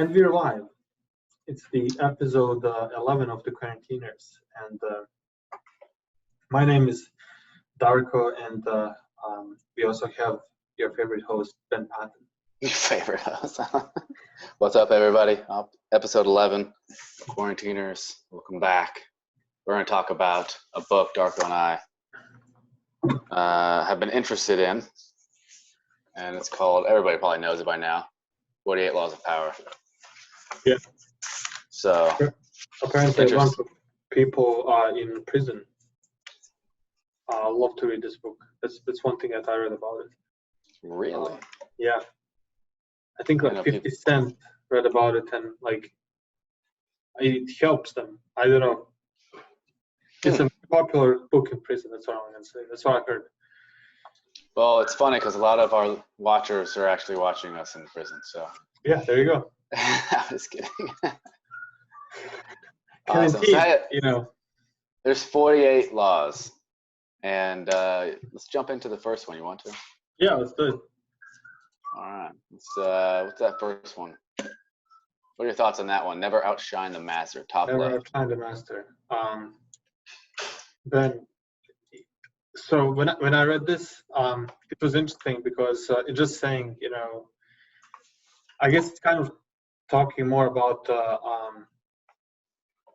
And we're live. It's the episode 11 of the Quarantiners. And my name is Darko, and we also have your favorite host, Ben Patton. Your favorite host. What's up, everybody? Episode 11, Quarantiners. Welcome back. We're going to talk about a book Darko and I have been interested in. And it's called, everybody probably knows it by now, 48 Laws of Power. Yeah. So, apparently a bunch of people in prison love to read this book. That's one thing that I read about it. Really? Yeah. I think like 50 Cent read about it, and like it helps them. I don't know. It's a popular book in prison. That's what I'm going to say. That's what I heard. Well, it's funny because a lot of our watchers are actually watching us in prison. So yeah, there you go. I'm just kidding. Awesome. You know, there's 48 laws, and let's jump into the first one. You want to? Yeah, let's do it. All right. What's that first one? What are your thoughts on that one? Never outshine the master. Top left. Never outshine the master. Ben. So when I read this, it was interesting because it's just saying, you know, I guess it's kind of talking more about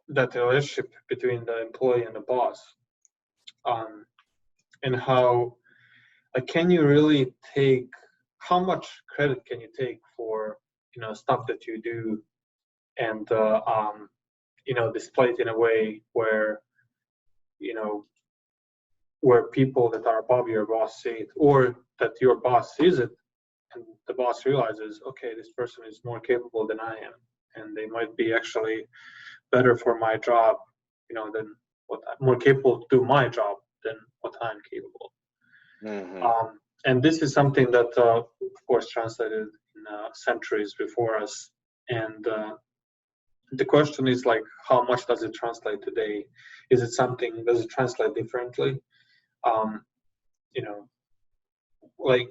that relationship between the employee and the boss, and how can you really take, how much credit can you take for, you know, stuff that you do, and you know, display it in a way where, you know, where people that are above your boss see it, or that your boss sees it, and the boss realizes, okay, this person is more capable than I am, and they might be actually better for my job, you know, than what I'm more capable to do my job than what I'm capable. Mm-hmm. And this is something that, of course, translated in centuries before us. And the question is, like, how much does it translate today? Is it something, does it translate differently? You know, like,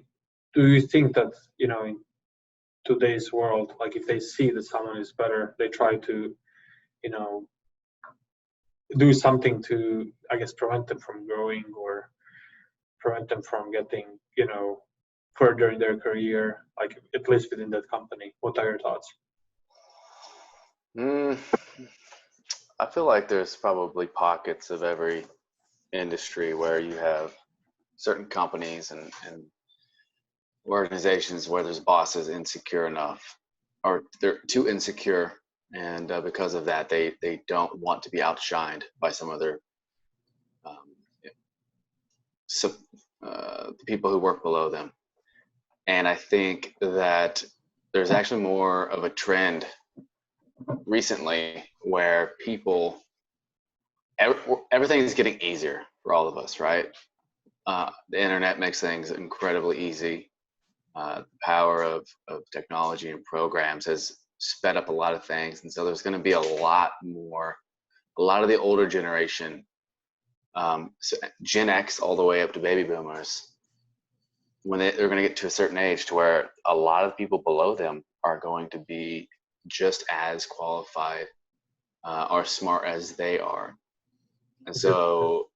do you think that, you know, in today's world, like if they see that someone is better, they try to, you know, do something to, I guess, prevent them from growing or prevent them from getting, you know, further in their career, like at least within that company? What are your thoughts? I feel like there's probably pockets of every industry where you have certain companies and organizations where there's bosses insecure enough, or they're too insecure, and because of that they don't want to be outshined by some of their the people who work below them. And I think that there's actually more of a trend recently where people, everything is getting easier for all of us, right? The internet makes things incredibly easy. The power of technology and programs has sped up a lot of things. And so there's going to be a lot of the older generation, so Gen X all the way up to baby boomers, when they're going to get to a certain age to where a lot of people below them are going to be just as qualified or smart as they are. And so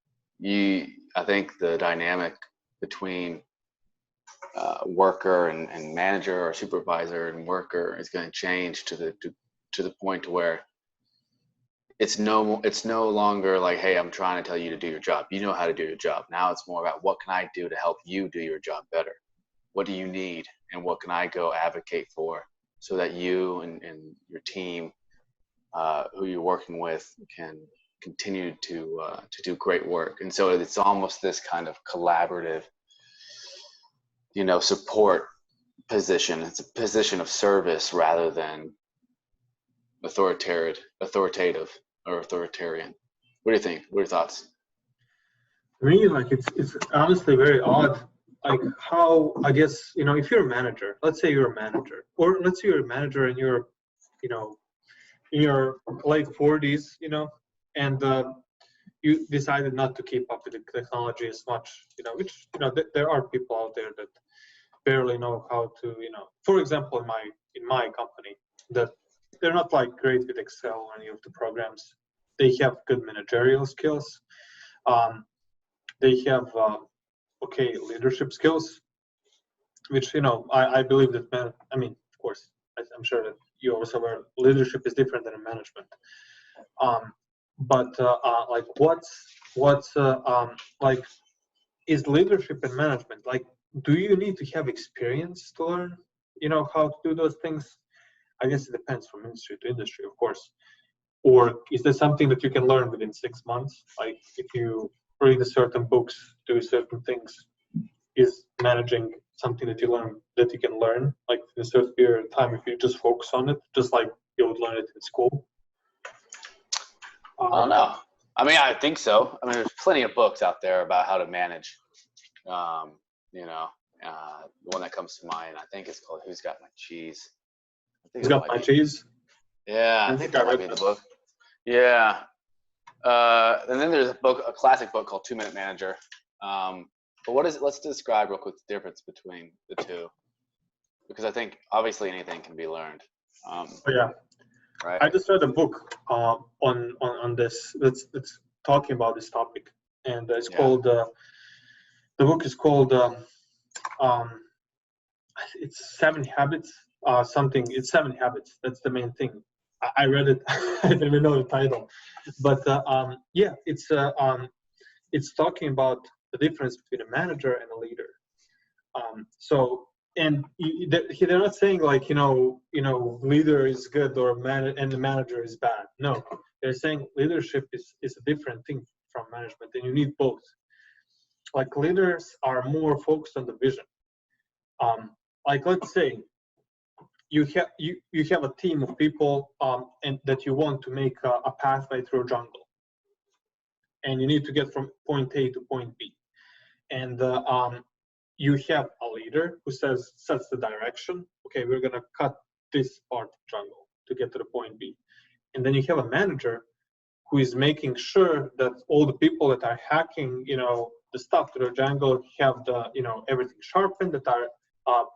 I think the dynamic between worker and manager, or supervisor and worker, is going to change to the point where it's no longer like, hey, I'm trying to tell you to do your job. You know how to do your job. Now it's more about, what can I do to help you do your job better? What do you need, and what can I go advocate for so that you and your team, who you're working with, can continue to do great work? And so it's almost this kind of collaborative, you know, support position. It's a position of service rather than authoritative or authoritarian. What do you think? What are your thoughts? For me, like, it's honestly very odd, like how, I guess, you know, if you're a manager, let's say you're a manager, or let's say you're a manager and you're, you know, in your late 40s, you know, and you decided not to keep up with the technology as much, you know, which, you know, there are people out there that barely know how to, you know, for example, in my company, that they're not like great with Excel or any of the programs. They have good managerial skills. They have okay leadership skills, which I believe that of course, I'm sure that you also aware leadership is different than management. But like what's like is leadership and management like? Do you need to have experience to learn how to do those things? I guess it depends from industry to industry, of course. Or is there something that you can learn within 6 months? Like if you read certain books, do certain things, is managing something that you can learn like in a certain period of time if you just focus on it, just like you would learn it in school? Oh no. I mean, I think so. I mean, there's plenty of books out there about how to manage. The one that comes to mind, I think it's called "Who's Got My Cheese." Who's Got My Cheese? Yeah, I think that might be the book. Yeah. And then there's a classic book called 2-Minute Manager. But what is it? Let's describe real quick the difference between the two, because I think obviously anything can be learned. Yeah. Right. I just read a book on this that's talking about this topic, and it's called the book is called it's 7 Habits. It's 7 Habits. That's the main thing. I read it. I didn't even know the title, but it's talking about the difference between a manager and a leader. They're not saying like leader is good or and the manager is bad. No, they're saying leadership is a different thing from management, and you need both. Like leaders are more focused on the vision. Like let's say you have a team of people and that you want to make a pathway through a jungle, and you need to get from point A to point B, and you have a leader who sets the direction. Okay, we're gonna cut this part of the jungle to get to the point B, and then you have a manager who is making sure that all the people that are hacking the stuff to the jungle have the everything sharpened, that are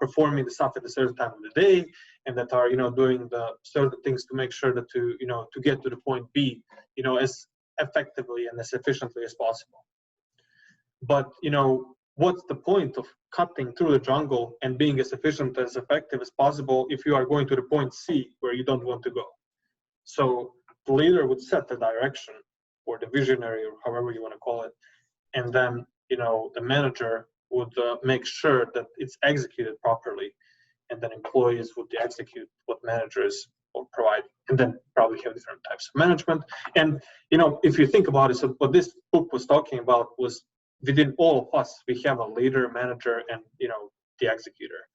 performing the stuff at a certain time of the day, and that are doing the certain things to make sure that to get to the point B as effectively and as efficiently as possible. But what's the point of cutting through the jungle and being as efficient as effective as possible if you are going to the point C where you don't want to go? So the leader would set the direction, or the visionary, or however you want to call it, and then the manager would make sure that it's executed properly, and then employees would execute what managers will provide, and then probably have different types of management. And if you think about it, so what this book was talking about was within all of us, we have a leader, manager, and the executor.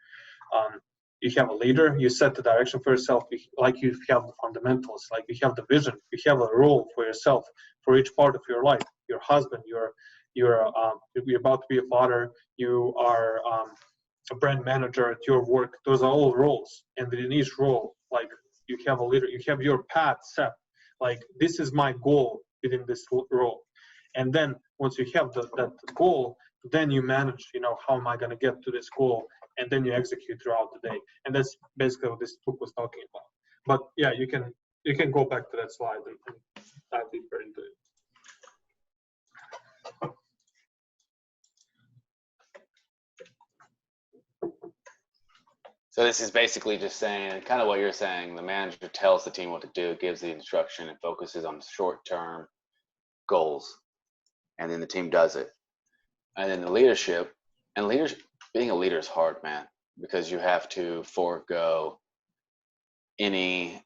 You have a leader, you set the direction for yourself, like you have the fundamentals, like you have the vision, you have a role for yourself for each part of your life. Your husband, you're about to be a father, you are a brand manager at your work. Those are all roles, and within each role, like you have a leader, you have your path set. Like this is my goal within this role, and then once you have that goal, then you manage. How am I going to get to this goal? And then you execute throughout the day, and that's basically what this book was talking about. But yeah, you can go back to that slide and dive deeper into it. So this is basically just saying kind of what you're saying. The manager tells the team what to do, gives the instruction, and focuses on short-term goals, and then the team does it. And then the leadership, being a leader is hard, man, because you have to forego you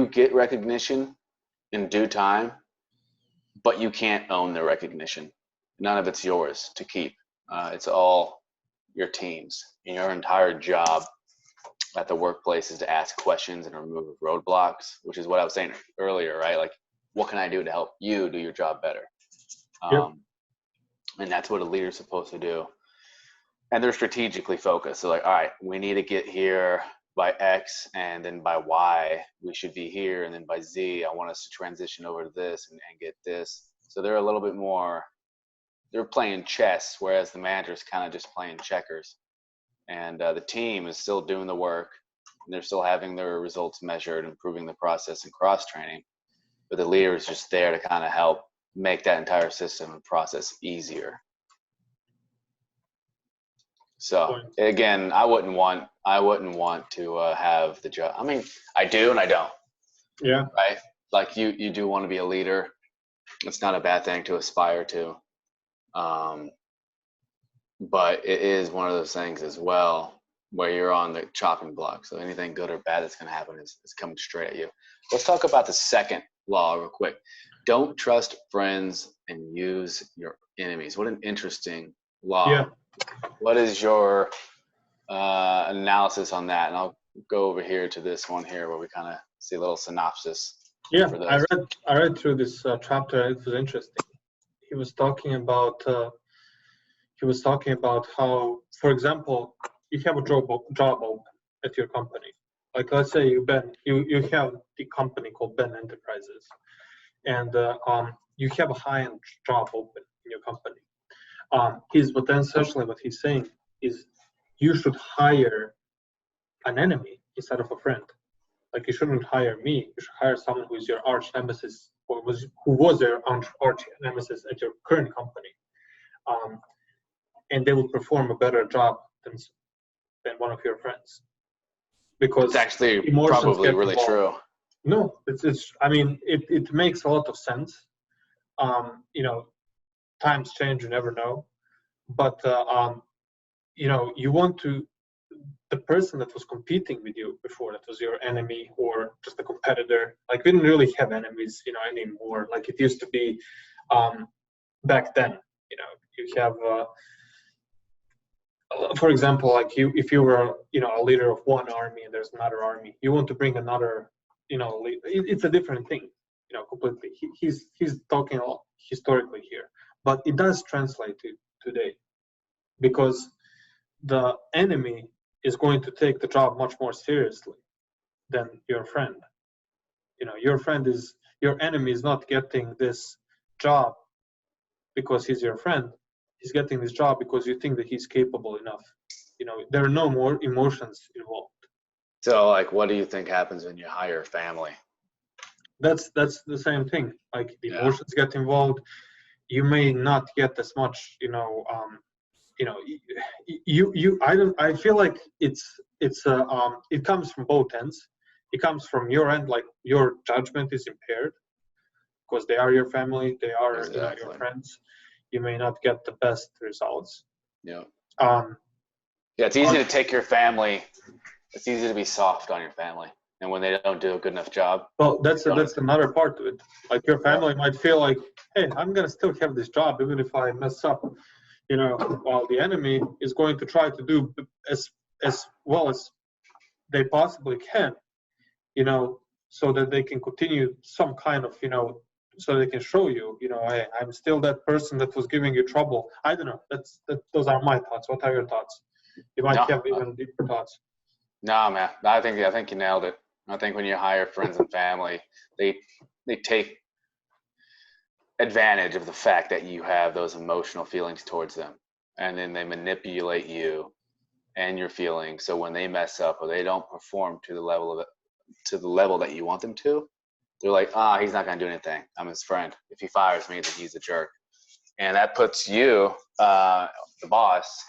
get recognition in due time, but you can't own the recognition. None of it's yours to keep. It's all your team's. And your entire job at the workplace is to ask questions and remove roadblocks, which is what I was saying earlier, right? Like, what can I do to help you do your job better? Yep. And that's what a leader's supposed to do. And they're strategically focused. So like, all right, we need to get here by X, and then by Y, we should be here. And then by Z, I want us to transition over to this and get this. So they're a little bit more, they're playing chess, whereas the manager's kind of just playing checkers. And the team is still doing the work. and they're still having their results measured, improving the process and cross-training. But the leader is just there to kind of help make that entire system and process easier. So again, I wouldn't want to have the job. I mean, I do and I don't. Yeah. Right. Like you do want to be a leader. It's not a bad thing to aspire to. But it is one of those things as well where you're on the chopping block. So anything good or bad that's going to happen is coming straight at you. Let's talk about the second law real quick. Don't trust friends and use your enemies. What an interesting law. Yeah. What is your analysis on that? And I'll go over here to this one here where we kind of see a little synopsis. Yeah, I read through this chapter. It was interesting. He was talking about how, for example, you have a job open at your company. Like let's say you have the company called Ben Enterprises, and you have a high-end job open in your company. But then essentially what he's saying is you should hire an enemy instead of a friend. Like you shouldn't hire me. You should hire someone who is your arch nemesis, or who was your arch nemesis at your current company, and they will perform a better job than one of your friends. Because it's actually probably really true. No, it's. I mean, it makes a lot of sense. Times change, you never know. But you want to. The person that was competing with you before, that was your enemy or just a competitor. Like we didn't really have enemies, anymore. Like it used to be back then. You have, for example, like if you were, a leader of one army and there's another army, you want to bring another, it's a different thing, completely. He's talking historically here, but it does translate to today, because the enemy is going to take the job much more seriously than your friend. Your enemy is not getting this job because he's your friend. He's getting this job because you think that he's capable enough. There are no more emotions involved. So, like, what do you think happens when you hire family? That's the same thing. Like the emotions get involved. You may not get as much, I feel like it comes from both ends. It comes from your end, like your judgment is impaired because they are your family, they are your friends. You may not get the best results. Yeah. It's easy to take your family. It's easy to be soft on your family, and when they don't do a good enough job. Well, that's another part of it. Like your family might feel like, hey, I'm gonna still have this job even if I mess up. While the enemy is going to try to do as well as they possibly can, so that they can continue some kind of, so they can show you, hey, I'm still that person that was giving you trouble. I don't know. Those are my thoughts. What are your thoughts? You might have even deeper thoughts. No, man. I think you nailed it. I think when you hire friends and family, they take advantage of the fact that you have those emotional feelings towards them, and then they manipulate you and your feelings, so when they mess up or they don't perform to the level that you want them to, they're like, he's not going to do anything, I'm his friend, if he fires me then he's a jerk. And that puts you, the boss,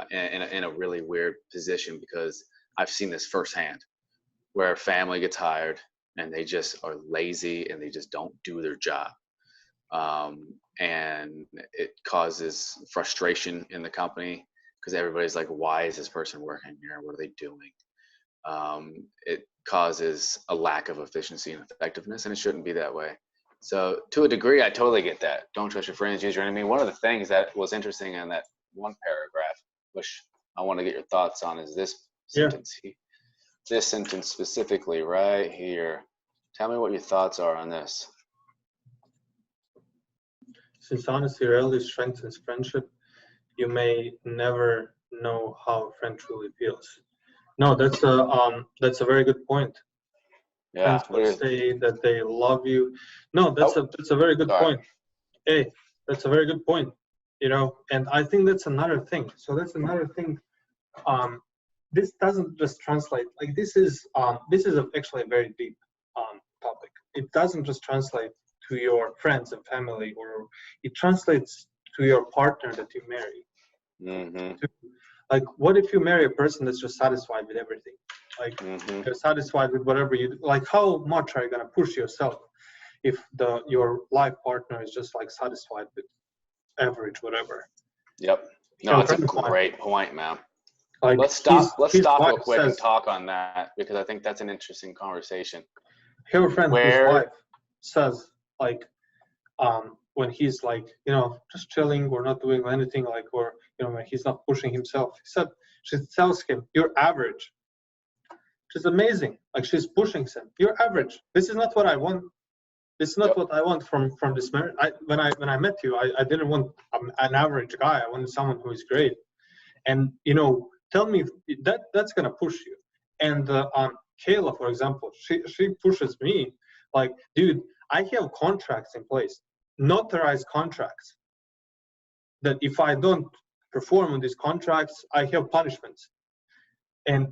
in a really weird position, because I've seen this firsthand where a family gets hired and they just are lazy and they just don't do their job. And it causes frustration in the company because everybody's like, why is this person working here? What are they doing? It causes a lack of efficiency and effectiveness, and it shouldn't be that way. So to a degree, I totally get that. Don't trust your friends, use your enemy. One of the things that was interesting in that one paragraph, which I want to get your thoughts on, is this sentence. This sentence specifically right here. Tell me what your thoughts are on this. Since honesty rarely strengthens friendship, you may never know how a friend truly feels. No, that's a very good point. Yeah. Friends will say that they love you. No, that's a very good point. Hey, that's a very good point. And I think that's another thing. So that's another thing. this doesn't just translate. Like this is actually a very deep topic. It doesn't just translate to your friends and family, or it translates to your partner that you marry. Mm-hmm. Like, what if you marry a person that's just satisfied with everything? Like, you're satisfied with whatever you like. How much are you gonna push yourself if your life partner is just like satisfied with average whatever? Yep. No, that's a great point, man. Like, let's stop real quick and says, talk on that, because I think that's an interesting conversation. Her friend whose wife says, like, when he's like, just chilling or not doing anything, like, or when he's not pushing himself, she tells him, "You're average." She's amazing. Like, she's pushing him. "You're average. This is not what I want. This is not what I want from this marriage. When I met you, I didn't want an average guy. I wanted someone who is great. And tell me that's gonna push you." And Kayla, for example, she pushes me, like, "Dude, I have contracts in place, notarized contracts, that if I don't perform on these contracts, I have punishments." And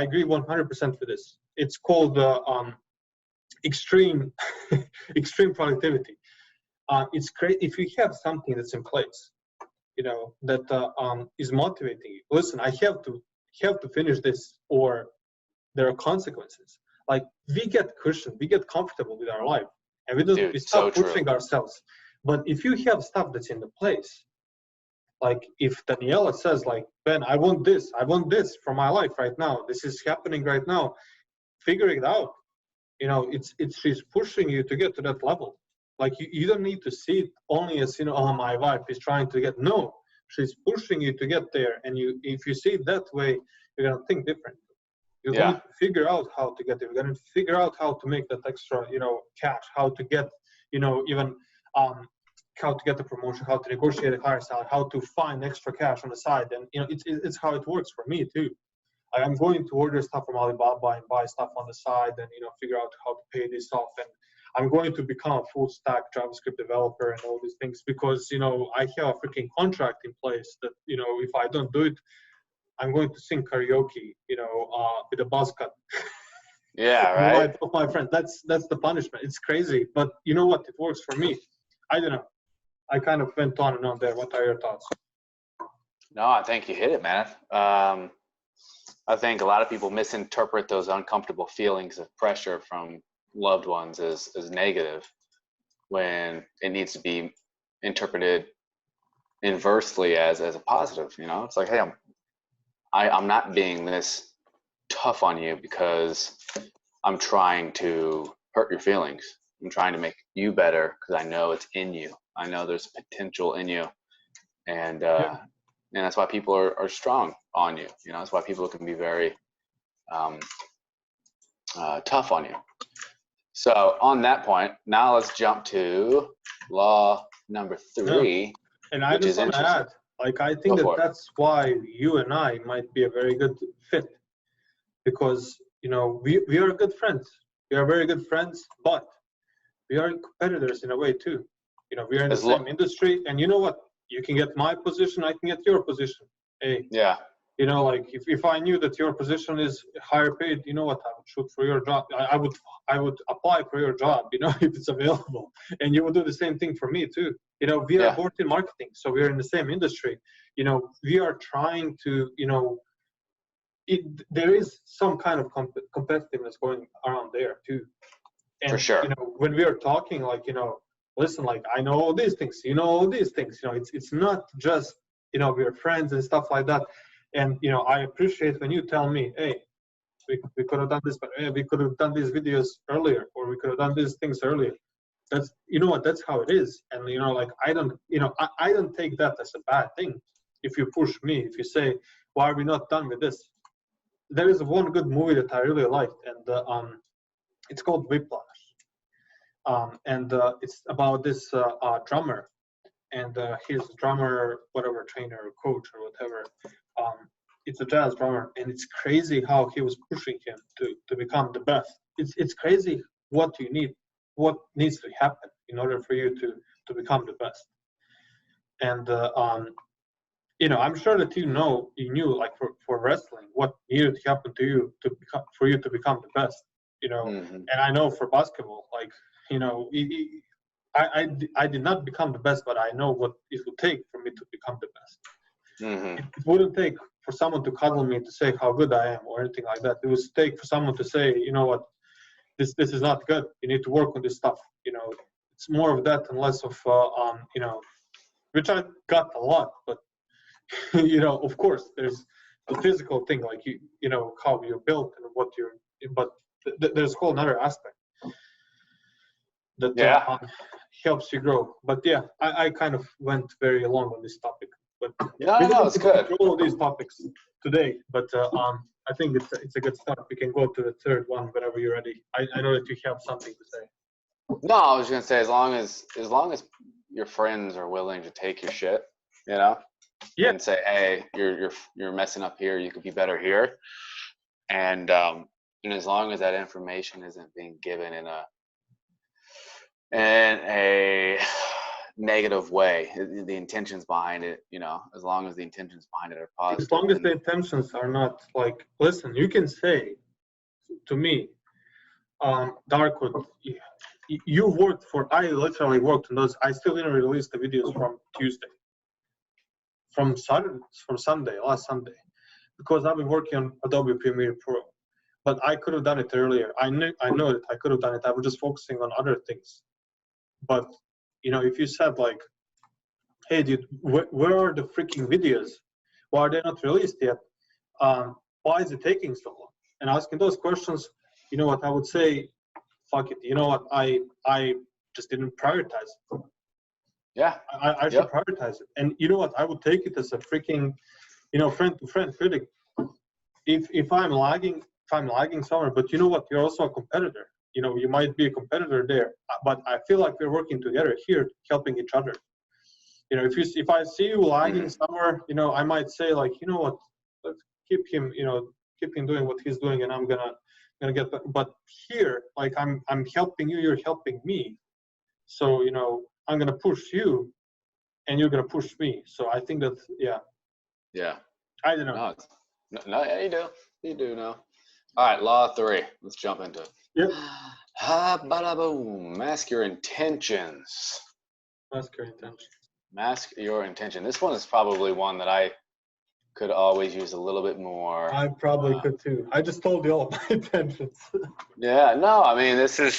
I agree 100% with this. It's called extreme extreme productivity. It's great if you have something that's in place, that is motivating you. Listen, I have to finish this, or there are consequences. Like, we get cushioned, we get comfortable with our life, and we stop pushing ourselves. But if you have stuff that's in the place, like if Daniela says, like, "Ben, I want this for my life right now. This is happening right now. Figure it out." She's pushing you to get to that level. Like, you don't need to see it only as, "Oh, my wife is trying to get." No, she's pushing you to get there. And if you see it that way, you're going to think different. You're going to figure out how to get there. You're going to figure out how to make that extra, cash, how to get, even how to get the promotion, how to negotiate a higher salary, how to find extra cash on the side. And, it's how it works for me too. I'm going to order stuff from Alibaba and buy stuff on the side, and figure out how to pay this off. And I'm going to become a full stack JavaScript developer and all these things, because I have a freaking contract in place that if I don't do it, I'm going to sing karaoke with a buzz cut. Yeah, right. Of my friends. That's the punishment. It's crazy, but you know what? It works for me. I don't know. I kind of went on and on there. What are your thoughts? No, I think you hit it, man. I think a lot of people misinterpret those uncomfortable feelings of pressure from loved ones as negative, when it needs to be interpreted inversely as a positive. It's like, hey, I'm not being this tough on you because I'm trying to hurt your feelings. I'm trying to make you better because I know it's in you. I know there's potential in you, and that's why people are strong on you. That's why people can be very tough on you. So on that point, now let's jump to law number 3. Yeah. And I just want to add, like, I think that's why you and I might be a very good fit, because we are good friends. We are very good friends, but we are competitors in a way too. We are in the same industry, and you know what? You can get my position, I can get your position. Hey, yeah. Like, if I knew that your position is higher paid, you know what? I would shoot for your job. I would apply for your job, if it's available, and you would do the same thing for me too. We are both in marketing, so we are in the same industry. We are trying to, there is some kind of competitiveness going around there too. And, for sure. When we are talking, like, listen, like, I know all these things, all these things, it's not just, we're friends and stuff like that. And, I appreciate when you tell me, hey, we could have done this, but we could have done these videos earlier, or we could have done these things earlier. That's, that's how it is. And, like, I don't take that as a bad thing. If you push me, if you say, why are we not done with this? There is one good movie that I really liked, and it's called Whiplash. And it's about this drummer, and his drummer, whatever, trainer or coach or whatever, it's a jazz drummer, and it's crazy how he was pushing him to become the best. It's crazy what needs to happen in order for you to become the best. And I'm sure that you knew like for wrestling what needed to happen to you for you to become the best. Mm-hmm. And I know for basketball, like I did not become the best, but I know what it would take for me to become the best. Mm-hmm. It wouldn't take for someone to cuddle me to say how good I am or anything like that. It would take for someone to say, you know what, this is not good. You need to work on this stuff. It's more of that and less of which I got a lot, but of course there's the physical thing, like how you're built and what you're, but there's a whole another aspect that Yeah. helps you grow. But yeah, I kind of went very long on this topic, but No, it's good. all of these topics today, but I think it's a good start. We can go to the third one whenever you're ready. I know that you have something to say. No, I was gonna say as long as your friends are willing to take your shit, Yeah. and say, hey, you're messing up here. You could be better here, and as long as that information isn't being given in a negative way, the intentions behind it, as long as the intentions behind it are positive. As long as the intentions are not like, listen, you can say to me, Darkwood, I literally worked on those. I still didn't release the videos from Tuesday, from Sunday, last Sunday, because I've been working on Adobe Premiere Pro. But I could have done it earlier. I know that I could have done it. I was just focusing on other things. But if you said like, hey dude, where are the freaking videos? Why are they not released yet? Why is it taking so long? And asking those questions, you know what, I would say, fuck it. You know what, I just didn't prioritize it. Yeah. I should prioritize it. And you know what, I would take it as a freaking, friend to friend critic. If I'm lagging somewhere, but you know what, you're also a competitor. You might be a competitor there, but I feel like we're working together here, helping each other. If I see you lagging somewhere, I might say like, you know what, let's keep him doing what he's doing, and I'm gonna get back. But here, like I'm helping you, you're helping me. So I'm gonna push you, and you're gonna push me. So I think that Yeah. I don't know. No, yeah, you do know. All right, law 3. Let's jump into it. Yep. Bada boom. Mask your intentions. Mask your intentions. Mask your intention. This one is probably one that I could always use a little bit more. I probably could too. I just told you all my intentions. Yeah, no, I mean this. I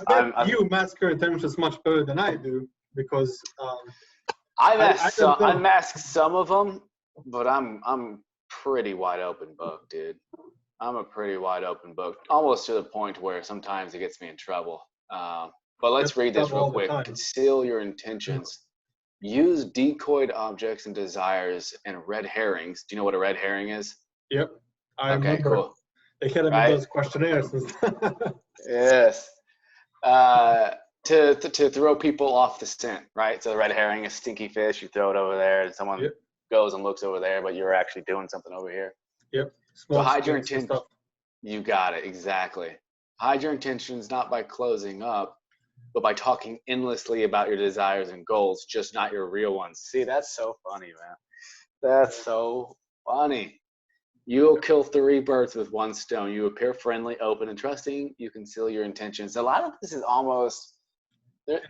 bet you mask your intentions much better than I do, because I mask some of them, but I'm pretty wide open book, dude. I'm a pretty wide open book, almost to the point where sometimes it gets me in trouble. But let's read this real quick. Conceal your intentions. Use decoyed objects and desires and red herrings. Do you know what a red herring is? Yep. I okay, remember. Cool. They hit him with those questionnaires. Yes. To throw people off the scent, right? So the red herring is stinky fish. You throw it over there, and someone goes and looks over there, but you're actually doing something over here. Yep. So hide your intentions. You got it, exactly. Hide your intentions not by closing up, but by talking endlessly about your desires and goals, just not your real ones. See, that's so funny, man. That's so funny. You'll kill 3 birds with 1 stone. You appear friendly, open, and trusting. You conceal your intentions. A lot of this is almost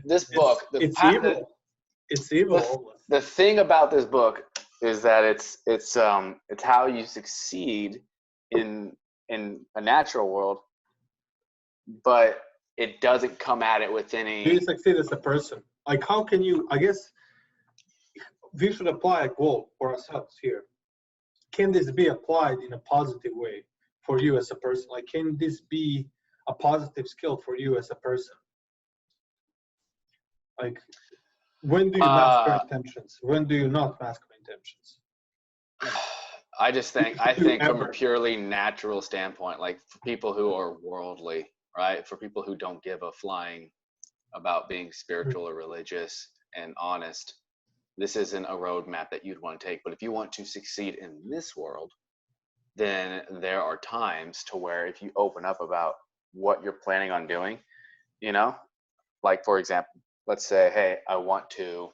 this book. It's evil. It's evil. The thing about this book is that it's how you succeed in a natural world, but it doesn't come at it with any. Do you succeed as a person? Like, how can you? I guess we should apply a goal for ourselves here. Can this be applied in a positive way for you as a person? Like, can this be a positive skill for you as a person? Like, when do you mask your intentions? When do you not mask your intentions? I think from a purely natural standpoint, like for people who are worldly, right? For people who don't give a flying about being spiritual or religious and honest, this isn't a roadmap that you'd want to take. But if you want to succeed in this world, then there are times to where if you open up about what you're planning on doing, like for example, let's say, hey, I want to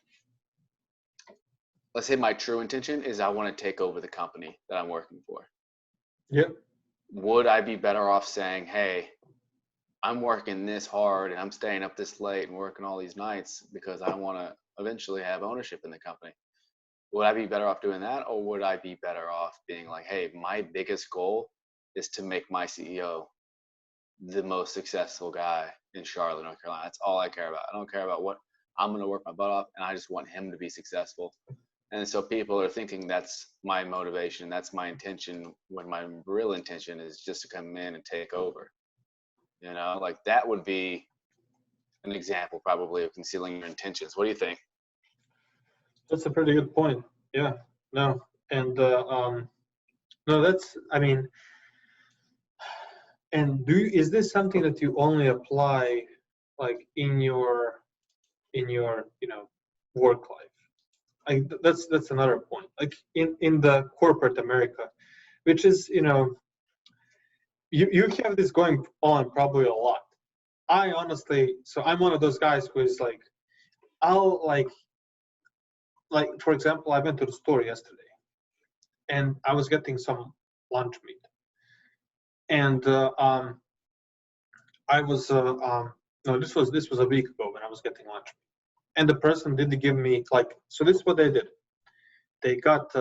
let's say my true intention is I want to take over the company that I'm working for. Yeah. Would I be better off saying, hey, I'm working this hard and I'm staying up this late and working all these nights because I want to eventually have ownership in the company? Would I be better off doing that, or would I be better off being like, hey, my biggest goal is to make my CEO the most successful guy in Charlotte, North Carolina. That's all I care about. I don't care about what I'm going to work my butt off, and I just want him to be successful. And so people are thinking that's my motivation, that's my intention, when my real intention is just to come in and take over. You know, like that would be an example probably of concealing your intentions. What do you think? That's a pretty good point. Yeah. No. And no, that's, I mean, and is this something that you only apply like in your work life? That's another point. Like in the corporate America, which is, you have this going on probably a lot. I honestly, so I'm one of those guys who is like, I'll like for example, I went to the store yesterday and I was getting some lunch meat, and I was no, this was a week ago when I was getting lunch meat, and the person didn't give me like, so this is what they did. They got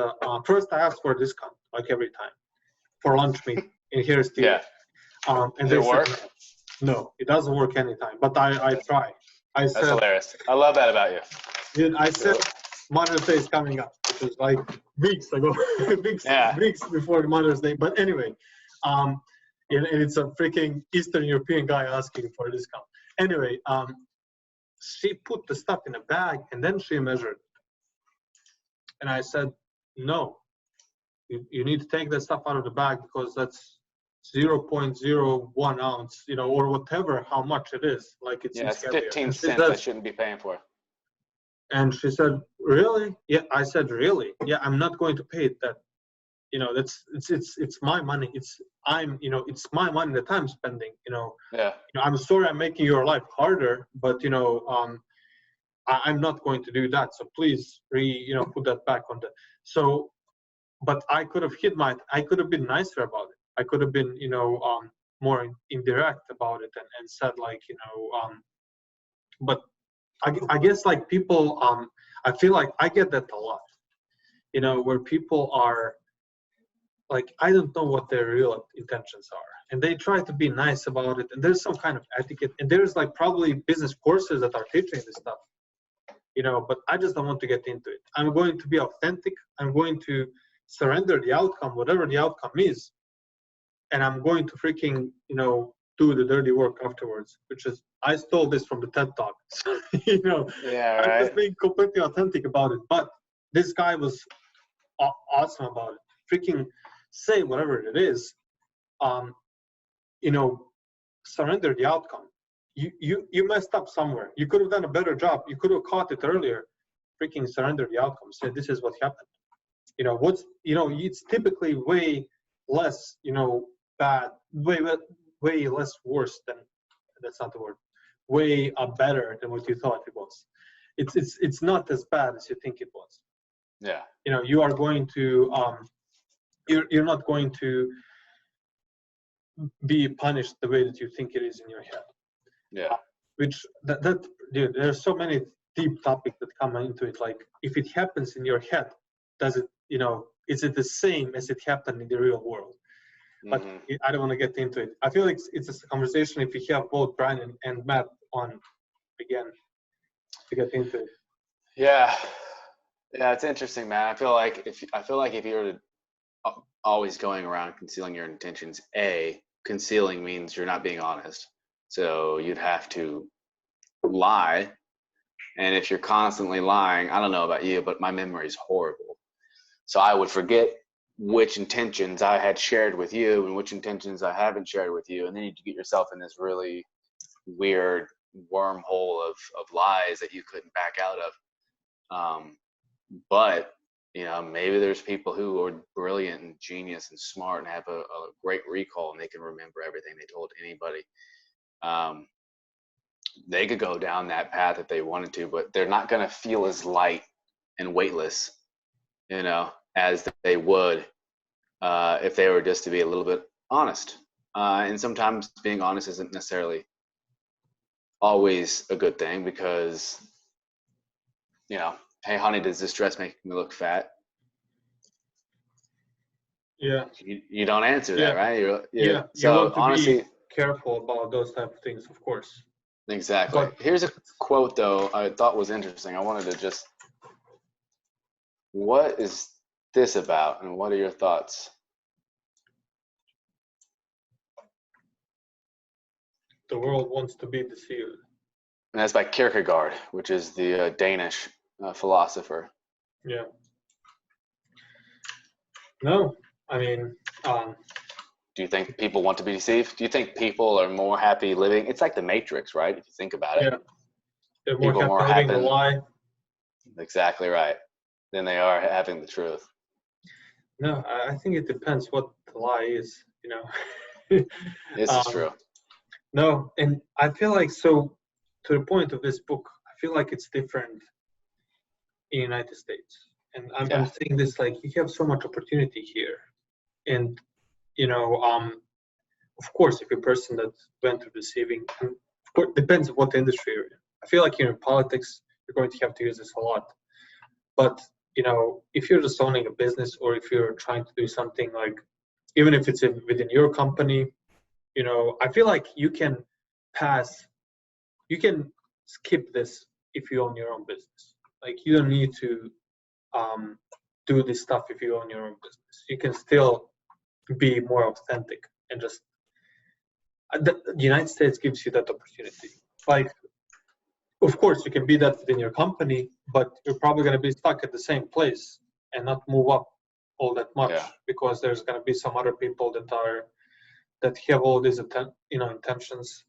first I asked for a discount like every time for lunch meat, and here's the Yeah. and Does they it said work? no, it doesn't work anytime. But I try. I That's said, hilarious. I love that about you. dude, I said Mother's Day is coming up, which was like weeks ago, Yeah. weeks before Mother's Day. But anyway, and it's a freaking Eastern European guy asking for a discount. Anyway, she put the stuff in a bag and then she measured. And I said, no, you need to take that stuff out of the bag because that's 0.01 ounce, or whatever, how much it is. Like it's It's heavier. 15 cents I shouldn't be paying for. And she said, really? Yeah. I said, really? Yeah, I'm not going to pay it. That, it's my money. It's my money that I'm spending, Yeah. I'm sorry I'm making your life harder, but I'm not going to do that. So please put that back on the, so, but I could have I could have been nicer about it. I could have been, more indirect about it and said like, but I guess like people, I feel like I get that a lot, where people are like, I don't know what their real intentions are. And they try to be nice about it. And there's some kind of etiquette. And there's like probably business courses that are teaching this stuff, but I just don't want to get into it. I'm going to be authentic. I'm going to surrender the outcome, whatever the outcome is. And I'm going to freaking, do the dirty work afterwards, which is, I stole this from the TED Talk. Yeah, I'm right. just being completely authentic about it. But this guy was awesome about it. Freaking say whatever it is, surrender the outcome. You messed up somewhere. You could have done a better job. You could have caught it earlier. Freaking surrender the outcome. Say this is what happened. It's typically way less, bad, way less worse than, that's not the word, way better than what you thought it was. It's not as bad as you think it was. Yeah. You are going to you're not going to be punished the way that you think it is in your head. Yeah. Which dude, there's so many deep topics that come into it. Like, if it happens in your head, does it, is it the same as it happened in the real world? But I don't want to get into it. I feel like it's a conversation if we have both Brian and Matt on again to get into it. Yeah. Yeah, it's interesting, man. I feel like if you're always going around concealing your intentions, concealing means you're not being honest. So you'd have to lie. And if you're constantly lying, I don't know about you, but my memory is horrible. So I would forget which intentions I had shared with you and which intentions I haven't shared with you. And then you get yourself in this really weird wormhole of lies that you couldn't back out of. But maybe there's people who are brilliant and genius and smart and have a great recall and they can remember everything they told anybody. They could go down that path if they wanted to, but they're not going to feel as light and weightless as they would if they were just to be a little bit honest. And sometimes being honest isn't necessarily always a good thing because, hey, honey, does this dress make me look fat? Yeah. You don't answer that, right? Yeah. So you want to honestly, be careful about those type of things, of course. Exactly. Here's a quote, though, I thought was interesting. I wanted to just, what is this about, and what are your thoughts? The world wants to be deceived. And that's by Kierkegaard, which is the Danish philosopher. Yeah. No, I mean, do you think people want to be deceived? Do you think people are more happy living? It's like the Matrix, right? If you think about it. Yeah. They're more happy living a lie. Exactly right. Than they are having the truth. No, I think it depends what the lie is, This is true. No, and I feel like, so to the point of this book, I feel like it's different in the United States. And I'm saying this, like, you have so much opportunity here. And, of course, if you're a person that went through deceiving, and of course, it depends on what industry you're in. I feel like in politics, you're going to have to use this a lot. But, if you're just owning a business, or if you're trying to do something like, even if it's within your company, I feel like you can skip this if you own your own business. Like, you don't need to do this stuff if you own your own business. You can still be more authentic and just, the United States gives you that opportunity. Like, of course, you can be that within your company, but you're probably going to be stuck at the same place and not move up all that much because there's going to be some other people that have all these intentions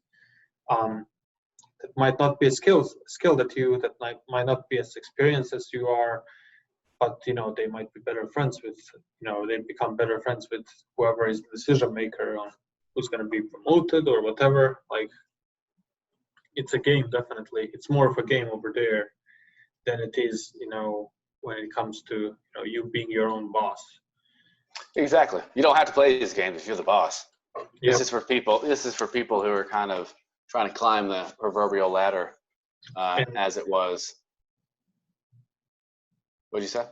that might not be a skill that might not be as experienced as you are, but they might be better friends with, they become better friends with whoever is the decision maker on who's going to be promoted or whatever. Like, it's a game, definitely. It's more of a game over there than it is, when it comes to you being your own boss. Exactly. You don't have to play these games if you're the boss. Yep. This is for people who are kind of trying to climb the proverbial ladder, as it was. What'd you say?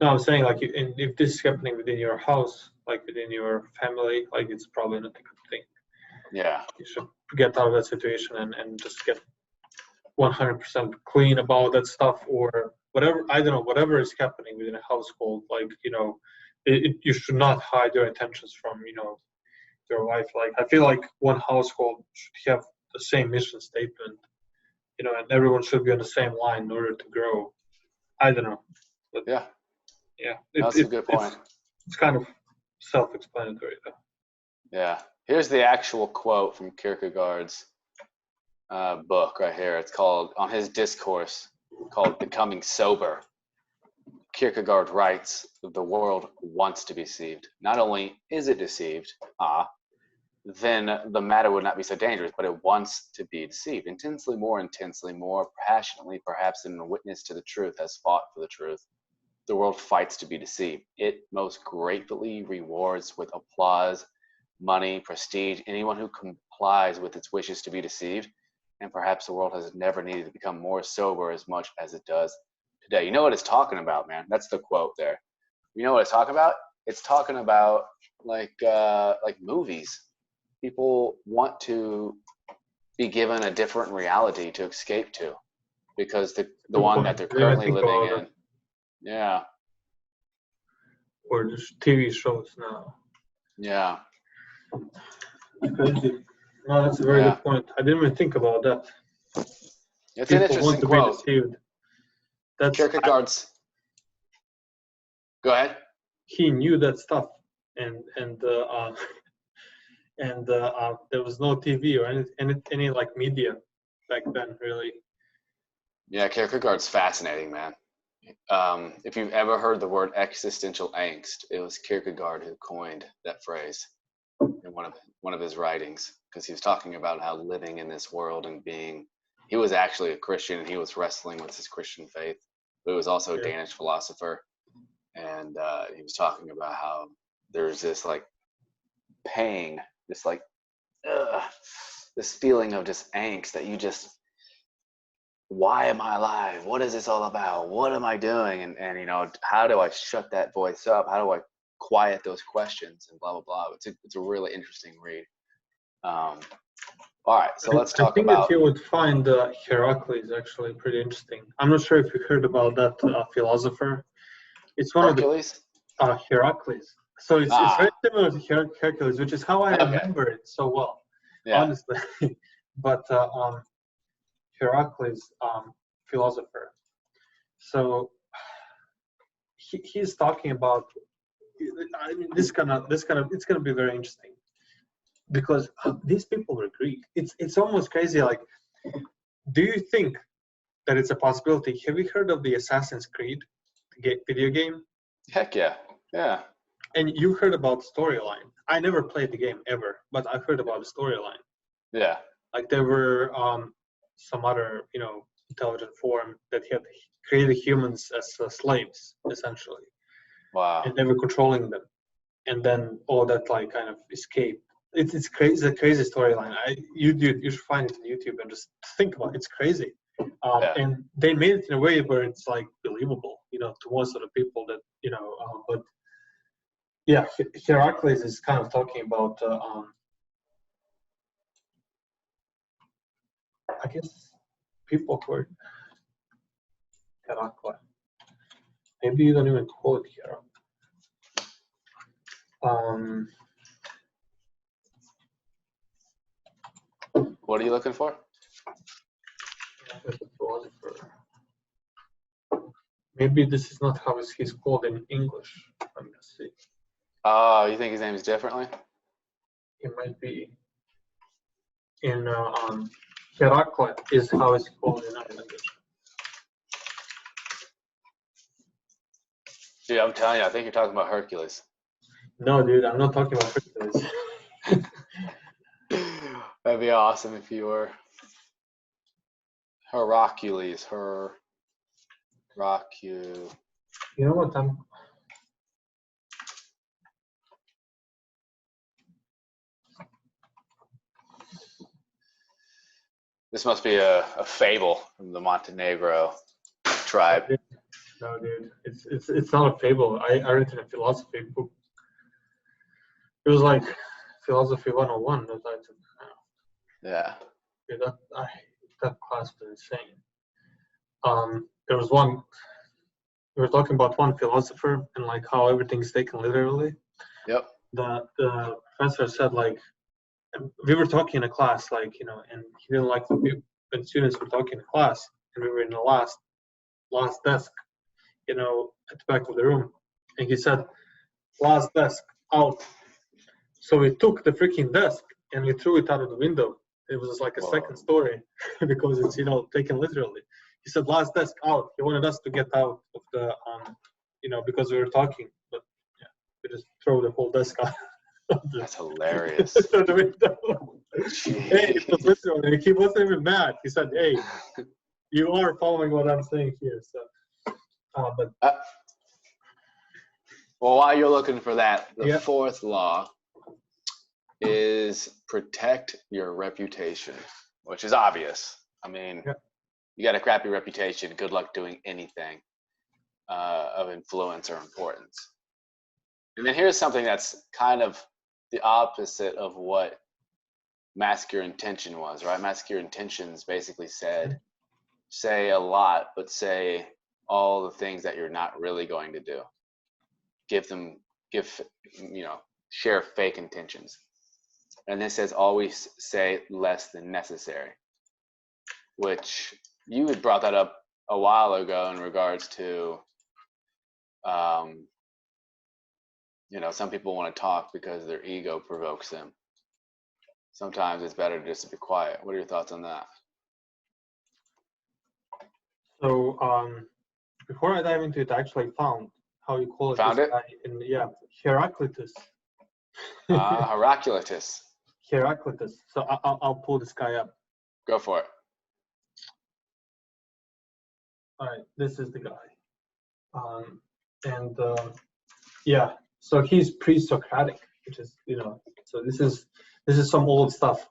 No, I'm saying, like, if this is happening within your house, like within your family, like, it's probably not a good thing. Yeah. You should get out of that situation and just get 100% clean about that stuff, or whatever. I don't know, whatever is happening within a household, like, you should not hide your intentions from, your wife. Like, I feel like one household should have the same mission statement, and everyone should be on the same line in order to grow. I don't know. But yeah. That's a good point. It's kind of self-explanatory, though. Yeah. Here's the actual quote from Kierkegaard's book right here. It's called, on his discourse called Becoming Sober. Kierkegaard writes, the world wants to be deceived. Not only is it deceived, then the matter would not be so dangerous, but it wants to be deceived. Intensely, more passionately, perhaps, than a witness to the truth has fought for the truth. The world fights to be deceived. It most gratefully rewards with applause, money, prestige, anyone who complies with its wishes to be deceived. And perhaps the world has never needed to become more sober as much as it does today. You know what it's talking about, man? That's the quote there. You know what it's talking about? It's talking about like movies. People want to be given a different reality to escape to, because the one that they're currently living in. Yeah. Or just TV shows now. Yeah. Crazy. No, that's a very good point. I didn't even think about that. It's an interesting quote. Be deceived. That's Kierkegaard's. Go ahead. He knew that stuff, and there was no TV or any like media back then, really. Yeah, Kierkegaard's fascinating, man. If you've ever heard the word existential angst, it was Kierkegaard who coined that phrase in one of his writings, because he was talking about how living in this world and he was actually a Christian and he was wrestling with his Christian faith, but he was also a Danish philosopher. and he was talking about how there's this like pang, this like this feeling of just angst that you just, why am I alive? What is this all about? What am I doing? And you know, how do I shut that voice up? How do I quiet those questions and blah blah blah? It's a really interesting read. All right, so let's talk I think about. that you would find Heracles actually pretty interesting. I'm not sure if you heard about that philosopher. It's one Hercules? of the Heracles. So it's very similar to Hercules, which is how I Okay. remember it so well, Yeah. honestly. But Heracles, philosopher. So he's talking about. I mean, it's gonna be very interesting because these people were Greek. It's almost crazy. Like, do you think that it's a possibility? Have you heard of the Assassin's Creed video game? Heck yeah. Yeah. And you heard about storyline. I never played the game ever, but I've heard about the storyline. Yeah. Like there were some other, intelligent form that had created humans as slaves, essentially. Wow. And they were controlling them. And then all that like kind of escaped. It's crazy. It's a crazy storyline. You should find it on YouTube and just think about it. It's crazy. And they made it in a way where it's like believable, to most of the people that, but yeah, Heracles is kind of talking about, I guess, people who are Heracles. Maybe you don't even call it Heracles. What are you looking for? Maybe this is not how he's called in English. Let me see. Oh, you think his name is differently? It might be in Heracles is how it's called in our language. Dude, I'm telling you, I think you're talking about Hercules. No, dude, I'm not talking about Hercules. That'd be awesome if you were Hercules. Heracule. You know what? This must be a fable from the Montenegro tribe. No, dude, it's not a fable. I read it in a philosophy book. It was like philosophy 101 that I took. Yeah. That class was insane. There was one. We were talking about one philosopher and like how everything's taken literally. Yep. The professor said like, we were talking in a class like, and he didn't like when students were talking in class, and we were in the last desk, at the back of the room, and he said, "Last desk out." So we took the freaking desk and we threw it out of the window. It was like a second story because it's taken literally. He said, "Last desk out." He wanted us to get out of the because we were talking, but yeah, we just throw the whole desk out. That's hilarious. Through the window. Hey, it was literally. He wasn't even mad. He said, "Hey, you are following what I'm saying here." So, well, while you're looking for that, the fourth law is protect your reputation, which is obvious. I mean, you got a crappy reputation. Good luck doing anything of influence or importance. And then here's something that's kind of the opposite of what Mask Your Intention was, right? Mask Your Intentions basically said, say a lot, but say all the things that you're not really going to do. Share fake intentions. And this says always say less than necessary, which you had brought that up a while ago in regards to, some people want to talk because their ego provokes them. Sometimes it's better just to be quiet. What are your thoughts on that? So before I dive into it, I actually found how you call it. Found it? Heraclitus. Heraclitus. Heraclitus. So I'll pull this guy up. Go for it. All right, this is the guy. and yeah, so he's pre-Socratic, which is, so this is some old stuff,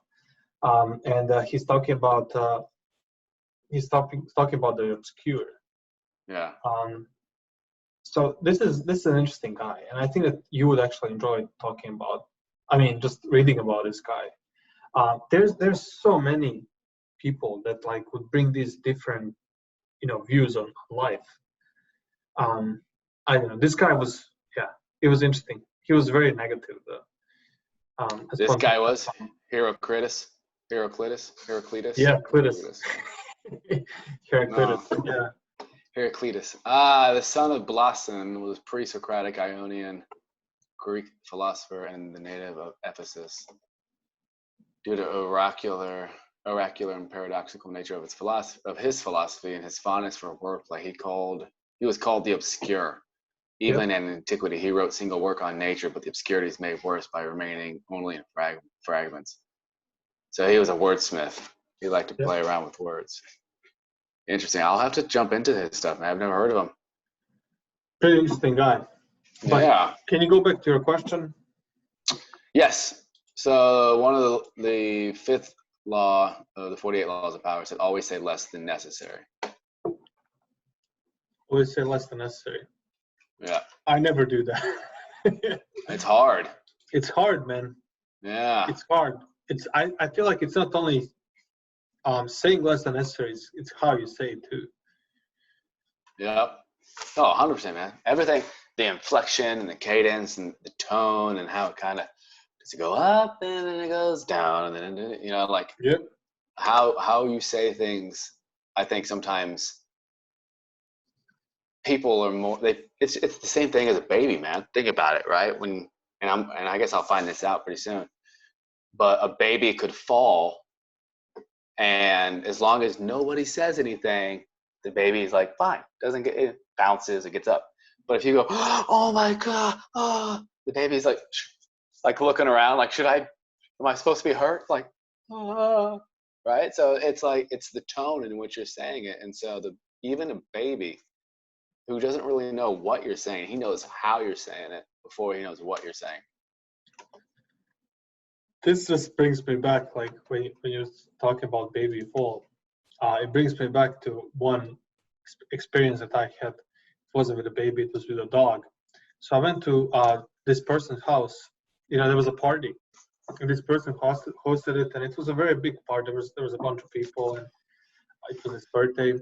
and he's talking about the obscure. Yeah. So this is an interesting guy, and I think that you would actually enjoy talking about. I mean, just reading about this guy. There's so many people that like would bring these different, views on life. I don't know. This guy was, it was interesting. He was very negative. This guy was Heraclitus. Heraclitus. Yeah, Heraclitus. Heraclitus. Yeah. Heraclitus. The son of Blason was pre-Socratic Ionian Greek philosopher and the native of Ephesus. Due to oracular and paradoxical nature of his philosophy and his fondness for wordplay, he was called the obscure. Even in antiquity, he wrote single work on nature, but the obscurity is made worse by remaining only in fragments. So he was a wordsmith. He liked to play around with words. Interesting. I'll have to jump into his stuff, man. I've never heard of him. Pretty interesting guy. But yeah. Can you go back to your question? Yes. So one of the fifth law of the 48 laws of power said, always say less than necessary. Always say less than necessary. Yeah. I never do that. It's hard. It's hard, man. Yeah. It's hard. I feel like it's not only saying less than necessary, it's how you say it too. Yep. Oh, 100%, man. Everything, the inflection and the cadence and the tone and how it kind of does it go up and then it goes down and then, like how you say things. I think sometimes people are more, it's the same thing as a baby, man. Think about it, right? And I guess I'll find this out pretty soon. But a baby could fall, and as long as nobody says anything, the baby's like fine, it bounces, it gets up. But if you go, oh my god, the baby's like looking around, like am I supposed to be hurt? Like, right? So it's the tone in which you're saying it, and so even a baby who doesn't really know what you're saying, he knows how you're saying it before he knows what you're saying. This just brings me back, like when you're talking about baby fall, it brings me back to one experience that I had. It wasn't with a baby, it was with a dog. So I went to this person's house. There was a party, and this person hosted it, and it was a very big party. There was a bunch of people, and it was his birthday.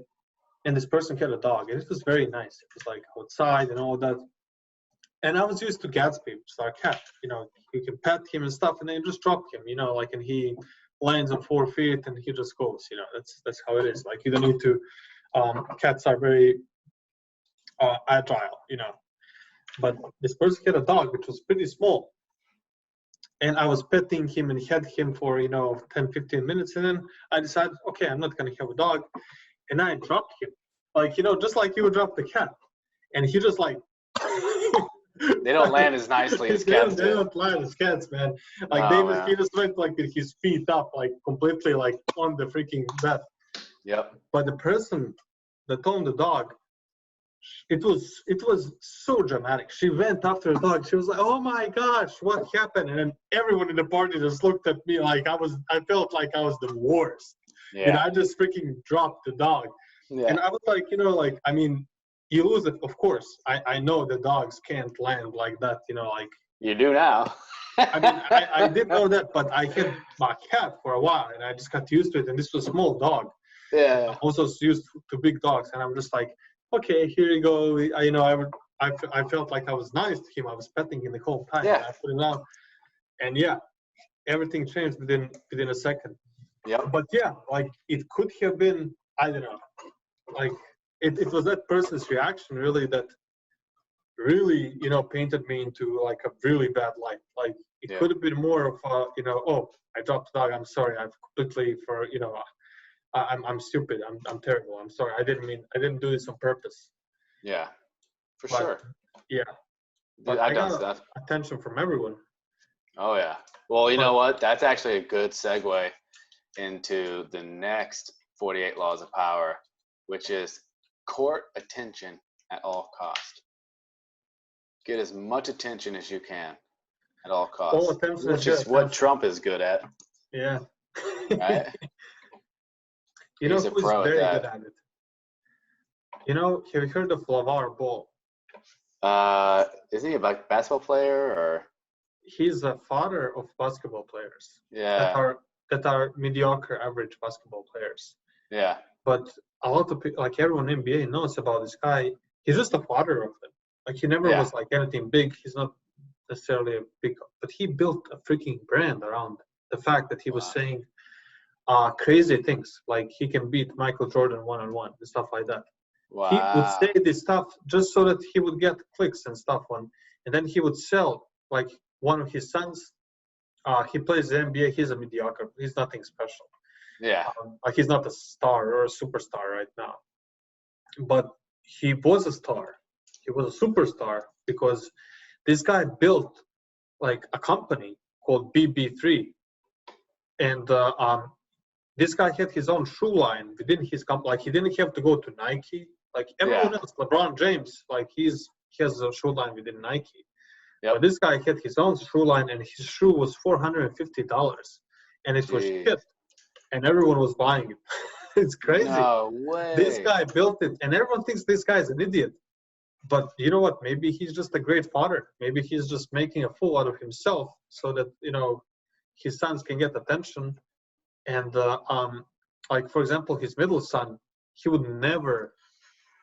And this person had a dog, and it was very nice. It was like outside and all that. And I was used to Gatsby, so our cat, you can pet him and stuff, and then you just drop him, and he lands on 4 feet and he just goes, that's how it is. Like you don't need to, cats are very agile, But this person had a dog which was pretty small. And I was petting him and had him for, 10, 15 minutes. And then I decided, okay, I'm not going to have a dog. And I dropped him, just like you would drop the cat. And he just like, they don't land as nicely as cats do. They don't land as cats, man. He just went like with his feet up, like completely like on the freaking bed. Yep. But the person that owned the dog, it was so dramatic. She went after the dog. She was like, "Oh my gosh, what happened?" And then everyone in the party just looked at me like I felt like I was the worst. Yeah. And I just freaking dropped the dog. Yeah. And I was like, I mean, you lose it, of course. I know the dogs can't land like that, You do now. I mean, I didn't know that, but I had my cat for a while, and I just got used to it. And this was a small dog. Yeah. I'm also used to big dogs, and I'm just like, okay, here you go. I felt like I was nice to him. I was petting him the whole time. Yeah. I put him out, and everything changed within a second. Yeah. But like it could have been, I don't know, like it was that person's reaction really that really, painted me into like a really bad light. Like it could have been more of oh, I dropped the dog. I'm sorry. I've completely I'm stupid. I'm terrible. I'm sorry. I didn't do this on purpose. Yeah, for sure. Yeah. But I got attention from everyone. Oh yeah. Well, you know what? That's actually a good segue into the next 48 laws of power, which is court attention at all cost. get as much attention as you can at all All costs, attention which is is good what attention. Trump is good at, Yeah. right? You know He's a who's pro at very that. good at it? You know, have you heard of LeVar Ball? Isn't he a basketball player or? He's a father of basketball players Yeah, that are mediocre, average basketball players. yeah, But a lot of people, like everyone in NBA knows about this guy. He's just a father of them. Like he never yeah. was like anything big. He's not necessarily a big, but he built a freaking brand around the fact that he was Wow. saying crazy things, like he can beat Michael Jordan one-on-one and stuff like that. He would Wow. say this stuff just so that he would get clicks and stuff on, and then he would sell like one of his sons. He plays the NBA. He's a mediocre. He's nothing special. Yeah. Like he's not a star or a superstar right now. But he was a star. He was a superstar because this guy built like a company called BB3, and this guy had his own shoe line within his company. Like he didn't have to go to Nike. Like everyone Yeah. else, LeBron James, like he has a shoe line within Nike. Yep. But this guy had his own shoe line, and his shoe was $450, and it was Jeez. shit, and everyone was buying it. It's crazy. No This way. guy built it, and everyone thinks this guy is an idiot. But you know what? Maybe he's just a great father. Maybe he's just making a fool out of himself so that his sons can get attention. And like for example, his middle son, he would never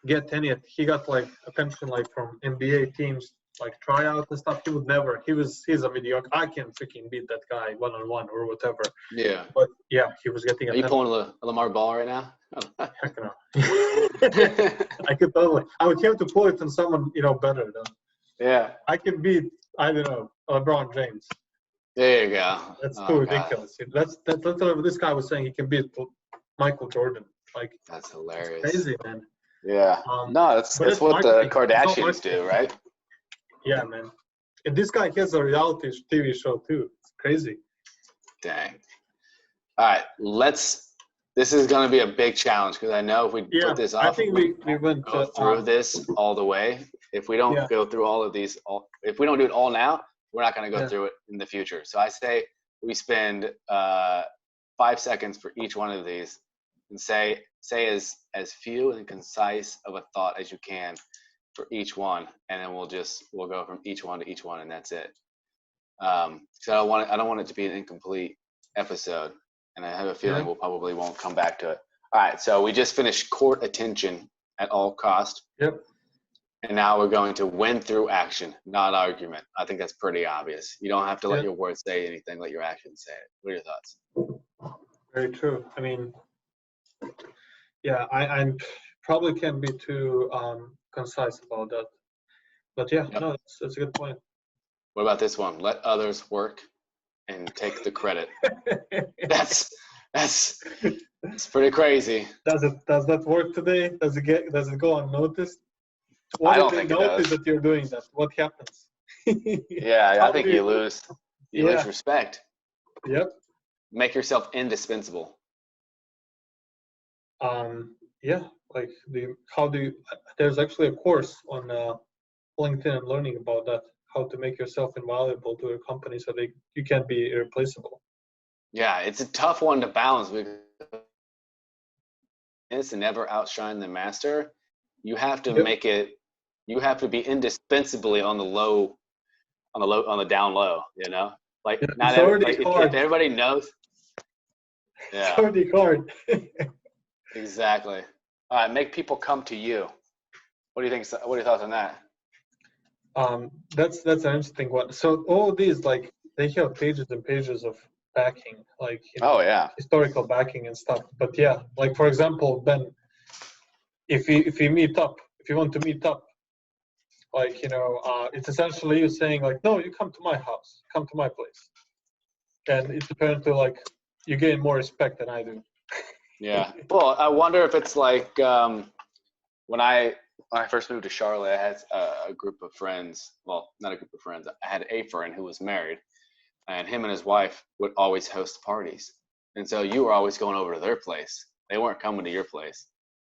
get any. He got like attention like from NBA teams, like tryouts and stuff. He would never. He's a mediocre. I can freaking beat that guy one-on-one or whatever. Yeah. But yeah, he was getting Are you attention. pulling a Lamar Ball right now? Heck no. I could totally. I would have to pull it on someone better though. Yeah. I can beat, I don't know, LeBron James. There you go. That's Oh, too God. ridiculous. That's what this guy was saying. He can beat Michael Jordan. Like That's hilarious. crazy, man. Yeah. No, that's but it's what the marketing. It's all Kardashians marketing. do, right? Yeah, man. And this guy has a reality TV show too. It's crazy. Dang. All right, this is going to be a big challenge because I know if we put this off, I think we went go through this all the way. If we don't go through all of these, if we don't do it all now, we're not going to go through it in the future. So I say we spend 5 seconds for each one of these and say as few and concise of a thought as you can for each one, and then we'll go from each one to each one, and that's it. So I don't want it to be an incomplete episode, and I have a feeling we'll probably won't come back to it. All right, so we just finished court attention at all cost. Yep. And now we're going to win through action, not argument. I think that's pretty obvious. You don't have to let your words say anything, let your actions say it. What are your thoughts? Very true. I mean, yeah, I probably can't be too concise about that. But yeah, no, that's a good point. What about this one? Let others work and take the credit. That's pretty crazy. Does that work today? Does it go unnoticed? I don't think it does. That you're doing that? What happens? Yeah, I think you lose respect. Yep. Make yourself indispensable. Yeah, like there's actually a course on LinkedIn. I'm learning about that, how to make yourself invaluable to a company so you can't be irreplaceable. Yeah, it's a tough one to balance because it's to never outshine the master. You have to make it. You have to be indispensably on the down low. Like not if everybody knows. Yeah. It's already hard. Exactly. All right, make people come to you. What do you think? What are your thoughts on that? That's an interesting one. So all these, like, they have pages and pages of backing, like historical backing and stuff. But yeah, like for example, Ben, if you want to meet up, like it's essentially you saying like, no, you come to my house, come to my place, and it's apparently like you gain more respect than I do. Yeah. Well, I wonder if it's like when I first moved to Charlotte, I had a group of friends. Well, not a group of friends. I had a friend who was married, and him and his wife would always host parties. And so you were always going over to their place. They weren't coming to your place.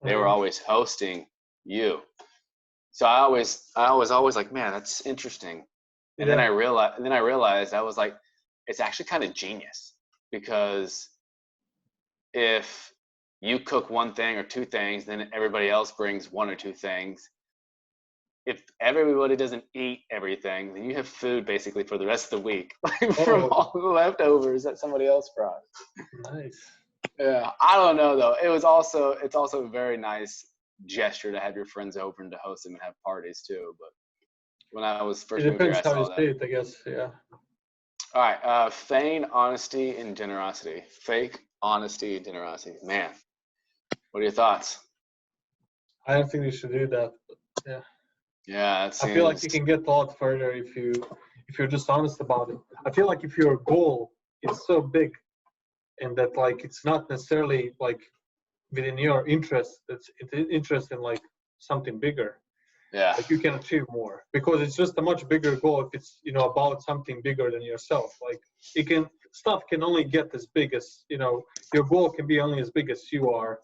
They were always hosting you. So I was always like, man, that's interesting. And then I realized I was like, it's actually kind of genius, because if you cook one thing or two things, then everybody else brings one or two things. If everybody doesn't eat everything, then you have food basically for the rest of the week from all the leftovers that somebody else brought. Nice. Yeah, I don't know though. It's also a very nice gesture to have your friends over and to host them and have parties too. But when I was first moved here, I saw that. It depends how you see it, I guess. Yeah. All right. Feign honesty and generosity. Fake honesty and generosity. Man, what are your thoughts? I don't think you should do that. But yeah. Yeah, I feel like you can get a lot further if you're just honest about it. I feel like if your goal is so big, and that like it's not necessarily like within your interest, it's interest in like something bigger. Yeah. Like you can achieve more, because it's just a much bigger goal if it's, you know, about something bigger than yourself. Like stuff can only get as big as, you know, your goal can be only as big as you are.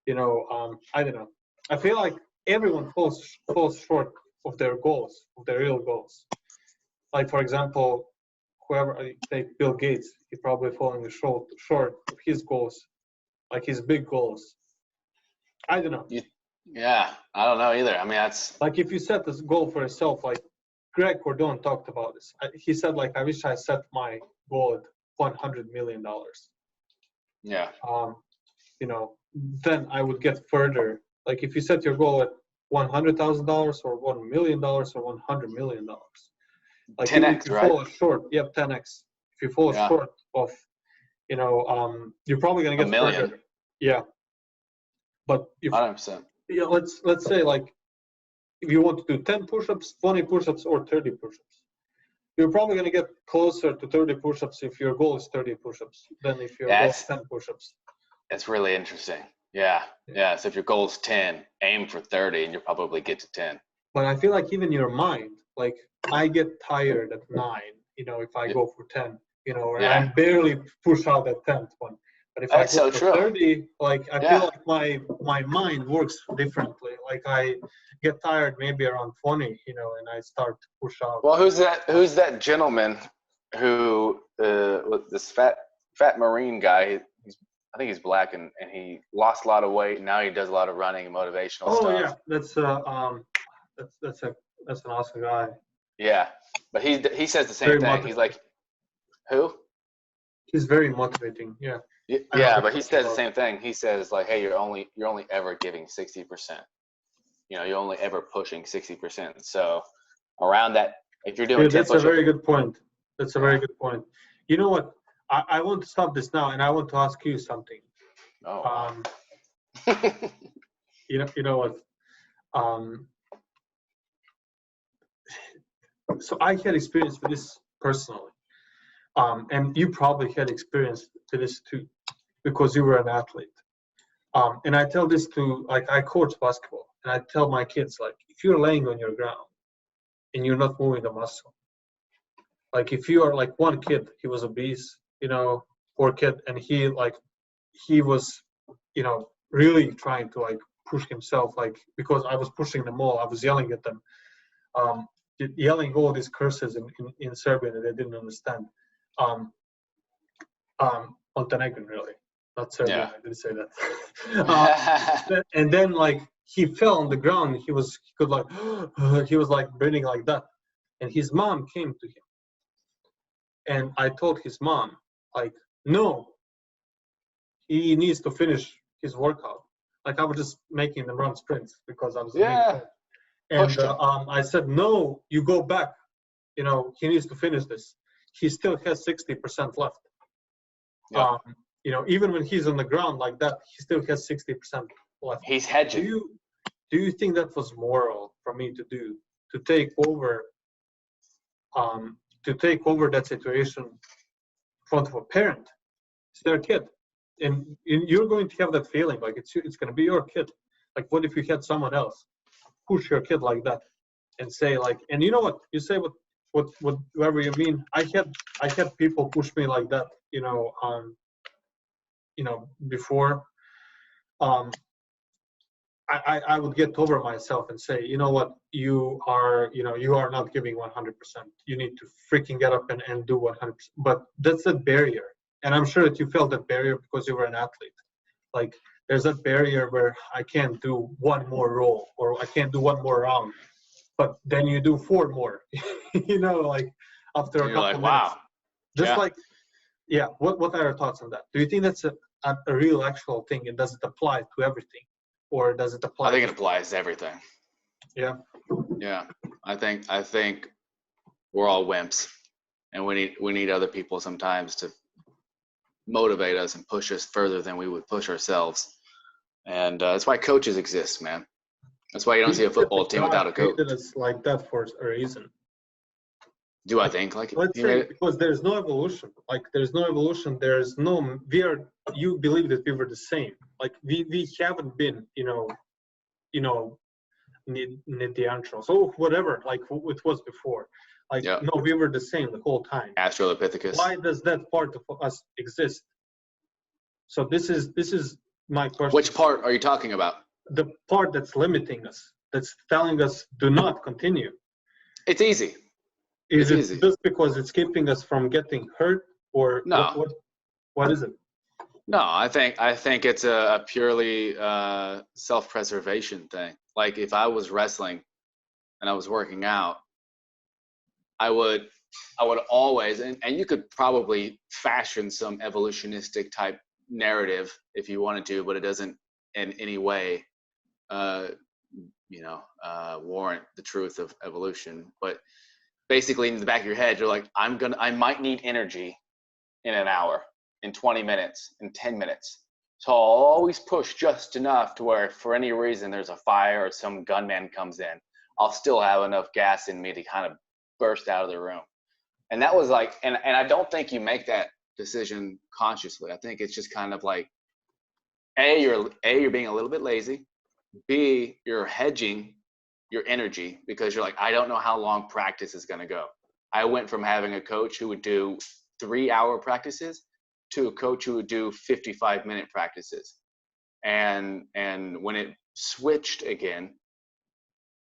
You know, I don't know. I feel like everyone falls short of their goals, of their real goals. Like for example, whoever, take Bill Gates, he's probably falling short of his goals, like his big goals. I don't know. Yeah, I don't know either. I mean, that's like if you set this goal for yourself, like Greg Cardone talked about this. He said, like, I wish I set my goal at $100 million. Yeah. You know, then I would get further. Like if you set your goal at $100,000 or $1 million or $100 million, like 10x, if you right? fall short, 10x. If you fall short of, you know, you're probably gonna get $1 million. further. Yeah. But if 100%. Yeah, let's say like if you want to do 10 push-ups, 20 push-ups, or 30 push-ups, you're probably going to get closer to 30 push-ups if your goal is 30 push-ups than if your goal is 10 push-ups. That's really interesting. Yeah. So if your goal is 10, aim for 30 and you'll probably get to 10. But I feel like even your mind, like I get tired at 9, you know, if I go for 10, you know, or I barely push out that 10th one. But if That's I go so for true. 30, like I feel like my mind works differently. Like I get tired maybe around 20, you know, and I start to push out. Well, who's that gentleman who this fat Marine guy? I think he's black and he lost a lot of weight. And now he does a lot of running and motivational stuff. Oh yeah, that's an awesome guy. Yeah, but he says the same thing. He's like, who? He's very motivating. Yeah. Yeah, but he says the same thing. He says like, hey, you're only ever giving 60%. You know, you're only ever pushing 60%. So around that, if you're doing 10 that's a very good point. That's a very good point. You know what? I want to stop this now, and I want to ask you something. Oh. You know what? So I had experience with this personally, and you probably had experience with this too, because you were an athlete. And I tell this to, like, I coach basketball, and I tell my kids, like, if you're laying on your ground and you're not moving the muscle, like if you are like one kid, he was obese, you know, poor kid, and he was, you know, really trying to like push himself, like, because I was pushing them all, I was yelling at them, yelling all these curses in Serbian that they didn't understand. Montenegrin, really, not Serbian. Yeah. I didn't say that. And then like he fell on the ground. He was breathing like that, and his mom came to him, and I told his mom, like, no, he needs to finish his workout. Like I was just making them run sprints because I was and I said, no, you go back. You know, he needs to finish this. He still has 60% left. Yeah. You know, even when he's on the ground like that, he still has 60% left. He's hedging. Do you think that was moral for me to do, to take over that situation in front of a parent? It's their kid, and you're going to have that feeling like it's going to be your kid. Like, what if you had someone else push your kid like that and say like, and you know what, you say whatever you mean. I had people push me like that, you know, before. I would get over myself and say, you know what, you are not giving 100%. You need to freaking get up and do 100%. But that's a barrier. And I'm sure that you felt that barrier because you were an athlete. Like there's that barrier where I can't do one more roll or I can't do one more round. But then you do 4 more, like after a couple minutes. Wow. Just like, yeah, what are your thoughts on that? Do you think that's a real actual thing, and does it apply to everything? Or does it apply? I think it applies to everything. Yeah. Yeah. I think we're all wimps, and we need other people sometimes to motivate us and push us further than we would push ourselves. And that's why coaches exist, man. That's why you don't see a football team without a coach. It's like that for a reason. Do I think like? Let's say because there's no evolution. Like there's no evolution. There's no. You believe that we were the same. Like we haven't been. Neanderthals or whatever. Like it was before. Like no, we were the same the whole time. Australopithecus. Why does that part of us exist? So this is my question. Which part are you talking about? The part that's limiting us, that's telling us do not continue. It's easy. Is it just because it's keeping us from getting hurt, or no? What is it? No, I think it's a purely self-preservation thing. Like if I was wrestling and I was working out, I would always, and you could probably fashion some evolutionistic type narrative if you wanted to, but it doesn't in any way warrant the truth of evolution. But basically in the back of your head, you're like, I might need energy in an hour, in 20 minutes, in 10 minutes. So I'll always push just enough to where if for any reason there's a fire or some gunman comes in, I'll still have enough gas in me to kind of burst out of the room. And that was like, and I don't think you make that decision consciously. I think it's just kind of like, you're being a little bit lazy. B, you're hedging your energy because you're like, I don't know how long practice is going to go. I went from having a coach who would do 3-hour practices to a coach who would do 55-minute practices. And when it switched again,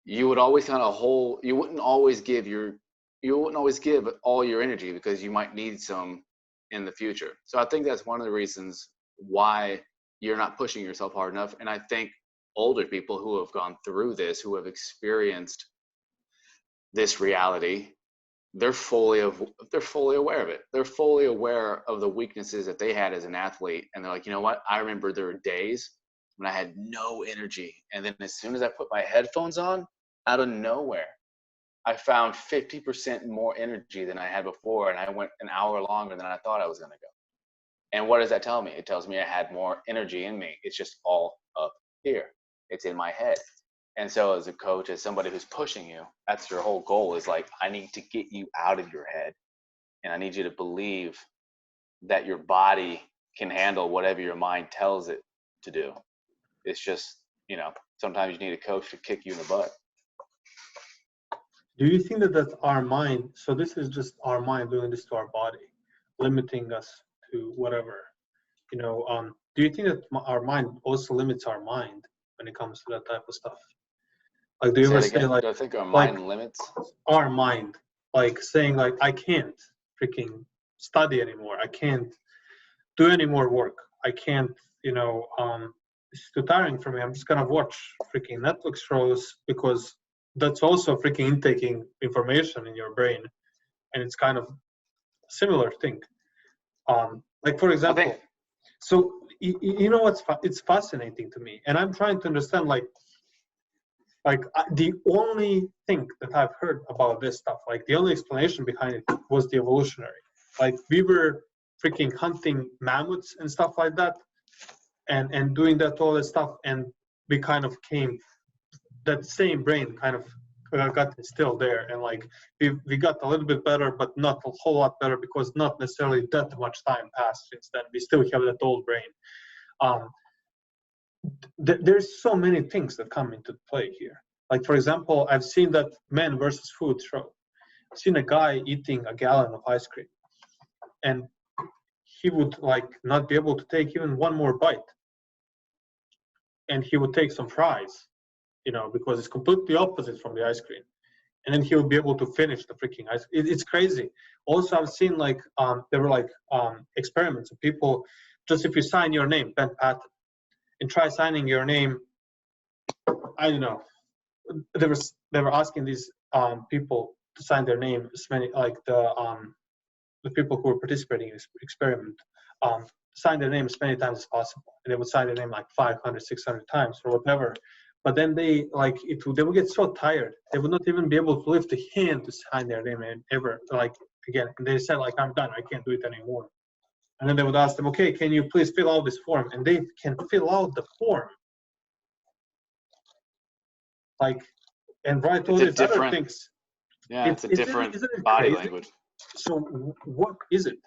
you would always you wouldn't always give all your energy because you might need some in the future. So I think that's one of the reasons why you're not pushing yourself hard enough. And I think older people who have gone through this, who have experienced this reality, they're fully aware of it. They're fully aware of the weaknesses that they had as an athlete. And they're like, you know what? I remember there were days when I had no energy. And then as soon as I put my headphones on, out of nowhere, I found 50% more energy than I had before. And I went an hour longer than I thought I was going to go. And what does that tell me? It tells me I had more energy in me. It's just all up here. It's in my head. And so as a coach, as somebody who's pushing you, that's your whole goal, is like, I need to get you out of your head. And I need you to believe that your body can handle whatever your mind tells it to do. It's just, sometimes you need a coach to kick you in the butt. Do you think that that's our mind? So this is just our mind doing this to our body, limiting us to whatever, do you think that our mind also limits our mind when it comes to that type of stuff? Like, do you ever say like, do I think our mind limits our mind, like saying like, I can't freaking study anymore. I can't do any more work. I can't, it's too tiring for me. I'm just gonna watch freaking Netflix shows because that's also freaking intaking information in your brain, and it's kind of a similar thing. Like for example, so you know what's it's fascinating to me, and I'm trying to understand like the only thing that I've heard about this stuff, like the only explanation behind it was the evolutionary. Like we were freaking hunting mammoths and stuff like that, and doing that all that stuff, and we kind of came, that same brain kind of got still there, and like we got a little bit better, but not a whole lot better because not necessarily that much time passed since then. We still have that old brain. There's so many things that come into play here. Like for example, I've seen that Man versus Food show. I've seen a guy eating a gallon of ice cream, and he would like not be able to take even one more bite. and he would take some fries, because it's completely opposite from the ice cream. And then he would be able to finish the freaking ice cream. It's crazy. Also, I've seen there were experiments of people, just if you sign your name, Ben Patton, and try signing your name, I don't know. They were asking these people to sign their name, as many the people who were participating in this experiment, sign their name as many times as possible, and they would sign their name 500, 600 times or whatever. But then they would get so tired, they would not even be able to lift a hand to sign their name ever again. And they said I'm done, I can't do it anymore. And then they would ask them, okay, can you please fill out this form? And they can fill out the form, and write all these other things. Yeah, it's a different body language. So what is it?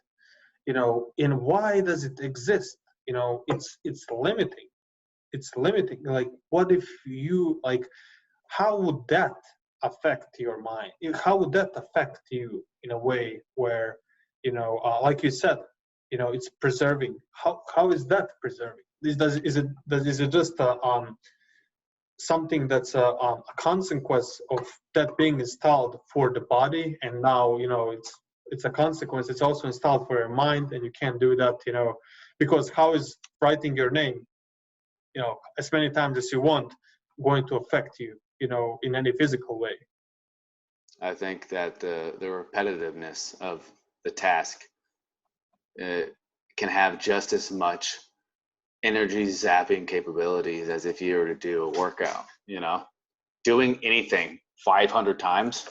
And why does it exist? It's limiting. It's limiting. What if you how would that affect your mind? How would that affect you in a way where, like you said, it's preserving? How is that preserving? Is it just something that's a consequence of that being installed for the body, and now it's a consequence. It's also installed for your mind, and you can't do that, because how is writing your name, as many times as you want, going to affect you, in any physical way? I think that the repetitiveness of the task can have just as much energy zapping capabilities as if you were to do a workout. Doing anything 500 times.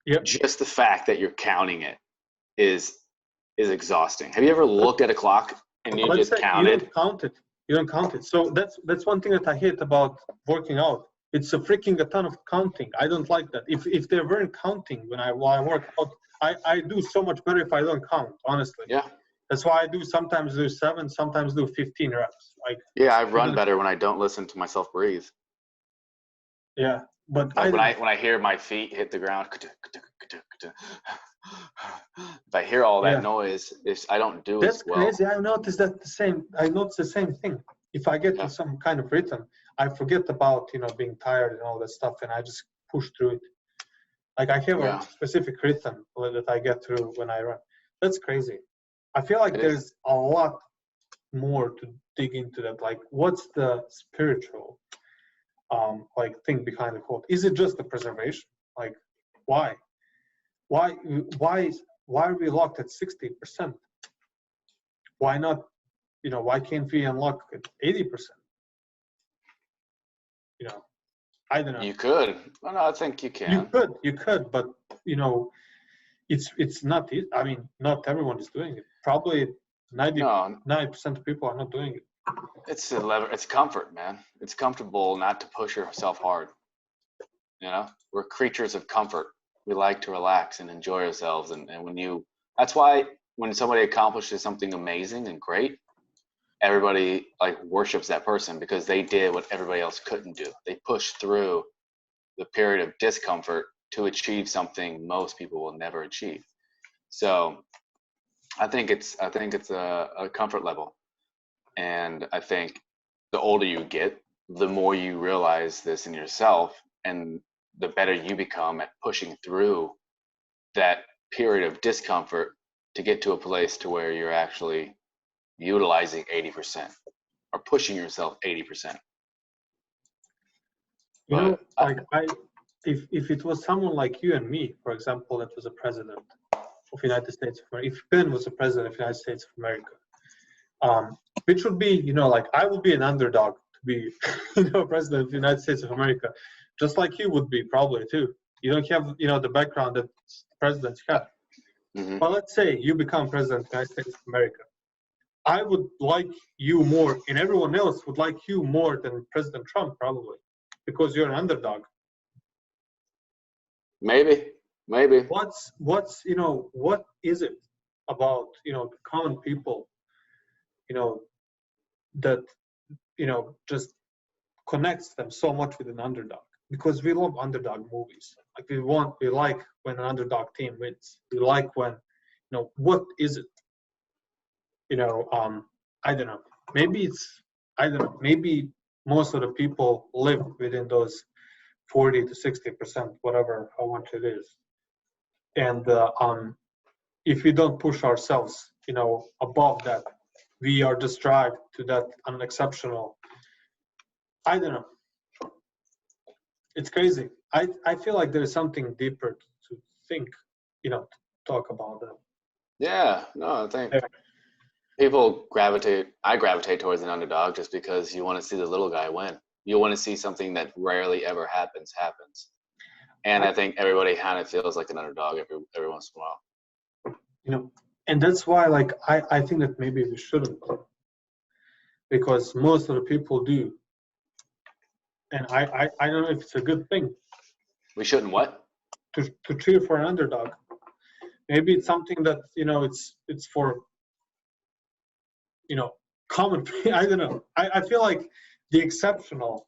Yep. Just the fact that you're counting it is exhausting. Have you ever looked at a clock and you just counted? You don't count it. So that's one thing that I hate about working out. It's a ton of counting. I don't like that. If there weren't counting while I work out, I do so much better if I don't count, honestly. Yeah. That's why I sometimes do 7, sometimes do 15 reps. I run better when I don't listen to myself breathe. Yeah, but when I hear my feet hit the ground, if I hear all that noise, I don't do That's as well. That's crazy. I noticed the same thing. If I get to some kind of rhythm, I forget about being tired and all that stuff, and I just push through it. I have a specific rhythm that I get through when I run. That's crazy. I feel like there's a lot more to dig into that. What's the spiritual thing behind the quote? Is it just the preservation? Why are we locked at 60%? Why not? Why can't we unlock at 80%? I don't know. You could. Well, no, I think you can. You could, but it's not. I mean, not everyone is doing it. Probably 90% of people are not doing it. It's comfort, man. It's comfortable not to push yourself hard. We're creatures of comfort. We like to relax and enjoy ourselves. And that's why when somebody accomplishes something amazing and great, everybody worships that person, because they did what everybody else couldn't do. They pushed through the period of discomfort to achieve something most people will never achieve. So I think it's a comfort level. And I think the older you get, the more you realize this in yourself, and the better you become at pushing through that period of discomfort to get to a place to where you're actually utilizing 80% or pushing yourself 80%. If it was someone like you and me, for example, that was a president of the United States of America, if Ben was a president of the United States of America, which would be, I would be an underdog to be, president of the United States of America, just like you would be probably too. You don't have, the background that presidents have. Mm-hmm. But let's say you become president of the United States of America. I would like you more, and everyone else would like you more than President Trump, probably, because you're an underdog. Maybe. What is it about, the common people, that, just connects them so much with an underdog? Because we love underdog movies. We like when an underdog team wins. We like when, what is it? I don't know. Maybe most of the people live within those 40 to 60%, whatever, how much it is. And if we don't push ourselves, above that, we are just dragged to that unexceptional. I don't know. It's crazy. I feel like there is something deeper to think, to talk about that. Yeah, no, I think people I gravitate towards an underdog just because you want to see the little guy win. You want to see something that rarely ever happens. And I think everybody kind of feels like an underdog every once in a while. And that's why, like, I think that maybe we shouldn't, because most of the people do. And I don't know if it's a good thing. We shouldn't what? To cheer for an underdog. Maybe it's something that, it's for, common. I don't know. I feel like the exceptional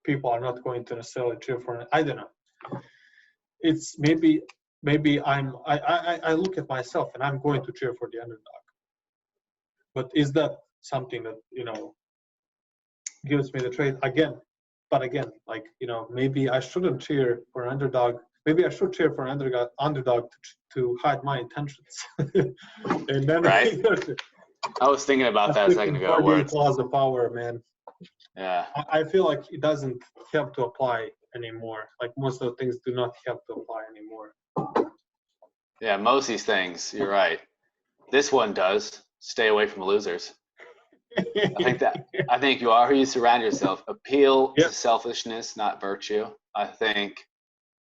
people are not going to necessarily cheer for it. I don't know. It's maybe I look at myself and I'm going to cheer for the underdog. But is that something that, gives me the trait again? But again, like, maybe I shouldn't cheer for an underdog. Maybe I should cheer for an underdog to hide my intentions. And then right. I was thinking about that a second ago. Laws of power, man. Yeah. I feel like it doesn't have to apply anymore. Like, most of the things do not have to apply anymore. Yeah, most of these things, you're right. This one does. Stay away from losers. I think you are who you surround yourself. Appeal to selfishness, not virtue. I think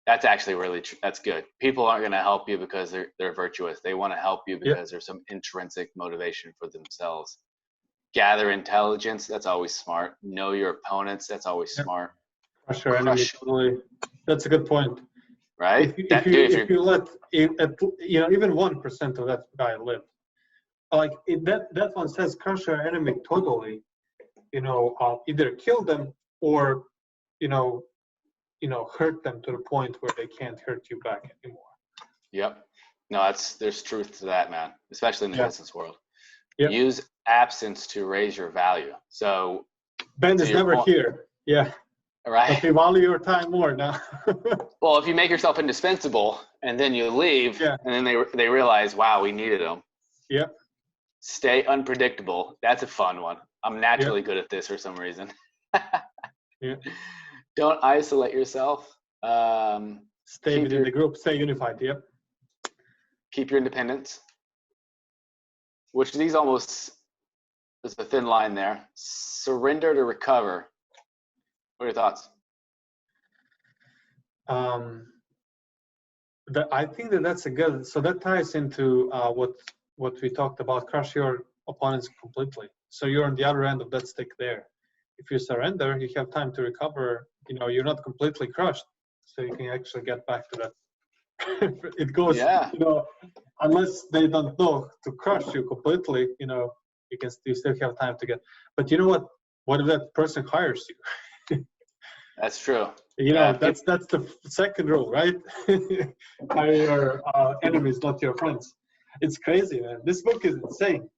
that's actually really that's good. People aren't going to help you because they're virtuous. They want to help you because there's some intrinsic motivation for themselves. Gather intelligence. That's always smart. Know your opponents. That's always smart. Crush your enemy. Totally. That's a good point. Right? If you let even 1% of that guy live, like that one says, crush your enemy totally. Either kill them or hurt them to the point where they can't hurt you back anymore. Yep. No, there's truth to that, man. Especially in the business world. Yep. Use absence to raise your value. So Ben is never here. Yeah. Right. But we value your time more now. Well, if you make yourself indispensable and then you leave, and then they realize, wow, we needed them. Yep. Stay unpredictable. That's a fun one. I'm naturally good at this for some reason. Don't isolate yourself. Stay within the group. Stay unified. Yep. Keep your independence. Which these almost, there's a thin line there. Surrender to recover. What are your thoughts? I think that's a good. So that ties into what we talked about. Crush your opponents completely. So you're on the other end of that stick there. If you surrender, you have time to recover. You're not completely crushed, so you can actually get back to that. It goes. Unless they don't know to crush you completely, you still have time to get. But you know what? What if that person hires you? That's true. That's the second rule, right? Hire your enemies, not your friends. It's crazy, man. This book is insane.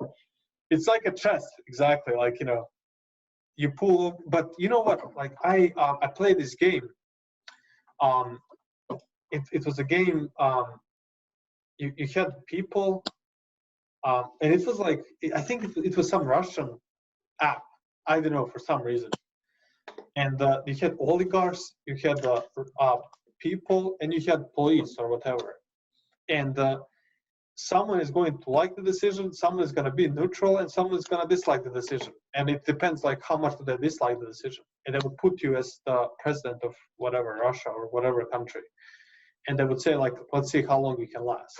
It's like a chess, exactly. Like, you pull, but you know what? Like, I played this game. It was a game. You had people, and it was like, I think it was some Russian app. I don't know, for some reason. And you had oligarchs, you had people, and you had police or whatever. And someone is going to like the decision, someone is going to be neutral, and someone is going to dislike the decision. And it depends, like, how much do they dislike the decision. And they would put you as the president of whatever, Russia or whatever country. And they would say, like, let's see how long we can last.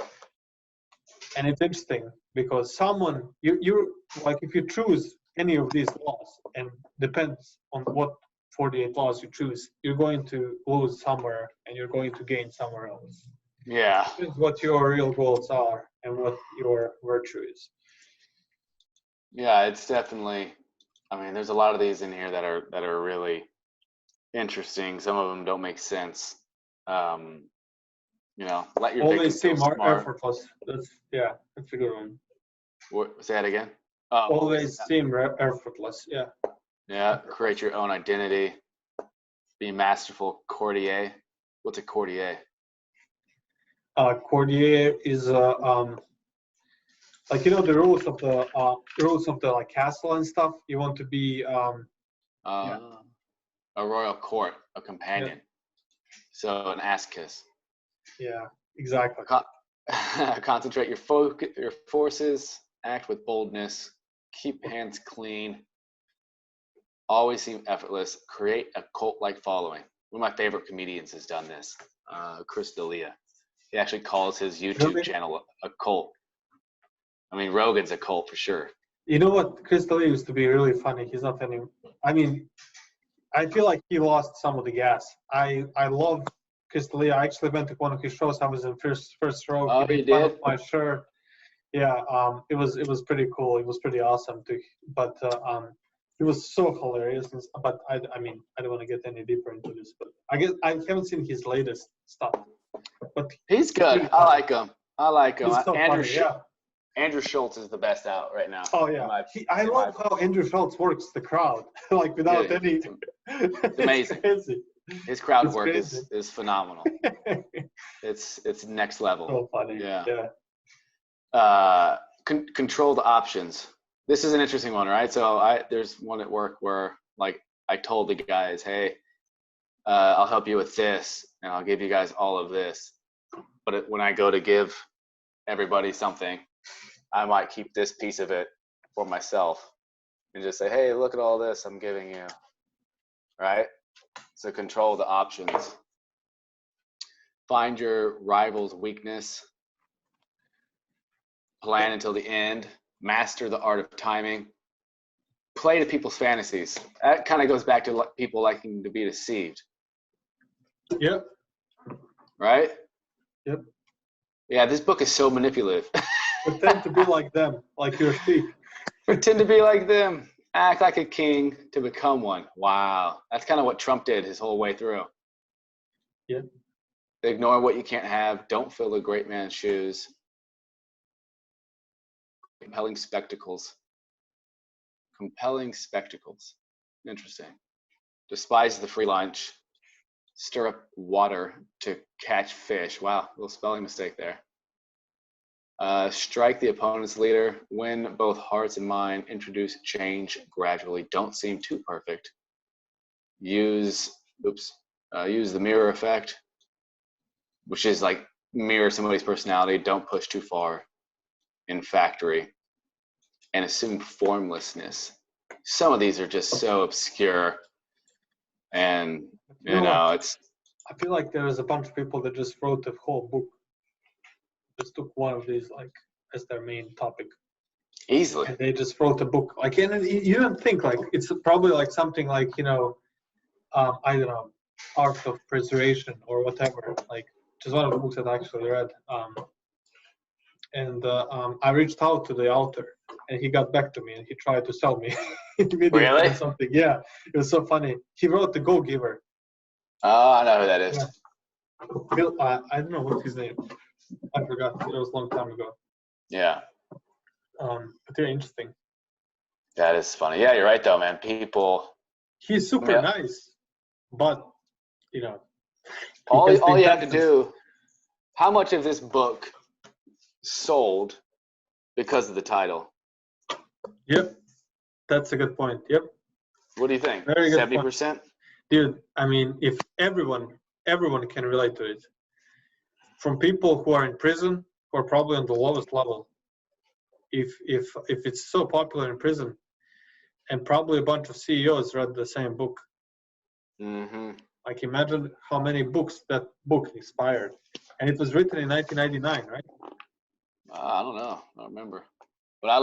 And it's interesting because someone, you like, if you choose any of these laws, and depends on what 48 laws you choose, you're going to lose somewhere and you're going to gain somewhere else. Yeah. It's what your real goals are and what your virtue is. Yeah, it's definitely, there's a lot of these in here that are really interesting. Some of them don't make sense. Let your always seem smart. effortless. That's a good one. Say that again. Always seem effortless. Yeah. Yeah, create your own identity. Be masterful. Courtier. What's a courtier? Courtier is like the rules of the like castle and stuff. You want to be yeah, A royal court, a yeah, companion. So an ass kiss. yeah, exactly. Concentrate your forces. Act with boldness. Keep hands clean. Always seem effortless. Create a cult-like following. One of my favorite comedians has done this. Chris D'Elia. He actually calls his YouTube Really? channel a cult. I mean, Rogan's a cult for sure. You know what? Chris D'Elia used to be really funny. He's not any. I mean, I feel like he lost some of the gas. I love Chris D'Elia. I actually went to one of his shows. I was in first row. He Oh, you made fun of did? my shirt. Yeah, it was pretty cool. It was pretty awesome too. But it was so hilarious. But I mean, I don't want to get any deeper into this. But I guess I haven't seen his latest stuff. But He's good. pretty I funny. like him. I like him. He's so funny. Yeah. Andrew Schultz is the best out right now. Oh yeah. I love how Andrew Schultz works the crowd like without any. It's amazing. Crazy. His crowd It's work crazy. is phenomenal. It's next level. So funny. Yeah. Control the options. This is an interesting one, right? So there's one at work where like I told the guys, hey, I'll help you with this, and I'll give you guys all of this. But when I go to give everybody something, I might keep this piece of it for myself and just say, hey, look at all this I'm giving you, right? So control the options. Find your rival's weakness. Plan until the end. Master the art of timing. Play to people's fantasies. That kind of goes back to people liking to be deceived. Yep. Right? Yep. Yeah, this book is so manipulative. Pretend to be like them, like your sheep. Pretend to be like them. Act like a king to become one. Wow. That's kind of what Trump did his whole way through. Yep. Ignore what you can't have. Don't fill a great man's shoes. Compelling spectacles. Compelling spectacles. Interesting. Despise the free lunch. Stir up water to catch fish. Wow, little spelling mistake there. Strike the opponent's leader. Win both hearts and mind. Introduce change gradually. Don't seem too perfect. Use the mirror effect, which is like mirror somebody's personality. Don't push too far. In factory. And assume formlessness. Some of these are just so obscure, and it's. I feel like there is a bunch of people that just wrote the whole book. Just took one of these like as their main topic. Easily. And they just wrote a book. Like, and you don't think like it's probably like something like I don't know, Art of Preservation or whatever. Like, which is one of the books that I actually read. And I reached out to the author, and he got back to me, and he tried to sell me immediately Really? or something. Yeah, it was so funny. He wrote The Go-Giver. Oh, I know who that is. Yeah. Bill, I don't know what's his name. I forgot. It was a long time ago. Yeah. But they're interesting. That is funny. Yeah, you're right though, man. People. He's super nice, but all you have to do. How much of this book sold because of the title? Yep, that's a good point. Yep. What do you think? Very good. 70%. Dude, I mean, if everyone can relate to it, from people who are in prison, who are probably on the lowest level, if it's so popular in prison, and probably a bunch of CEOs read the same book. Mm-hmm. Like, imagine how many books that book inspired, and it was written in 1999, right? I don't know. I don't remember, but I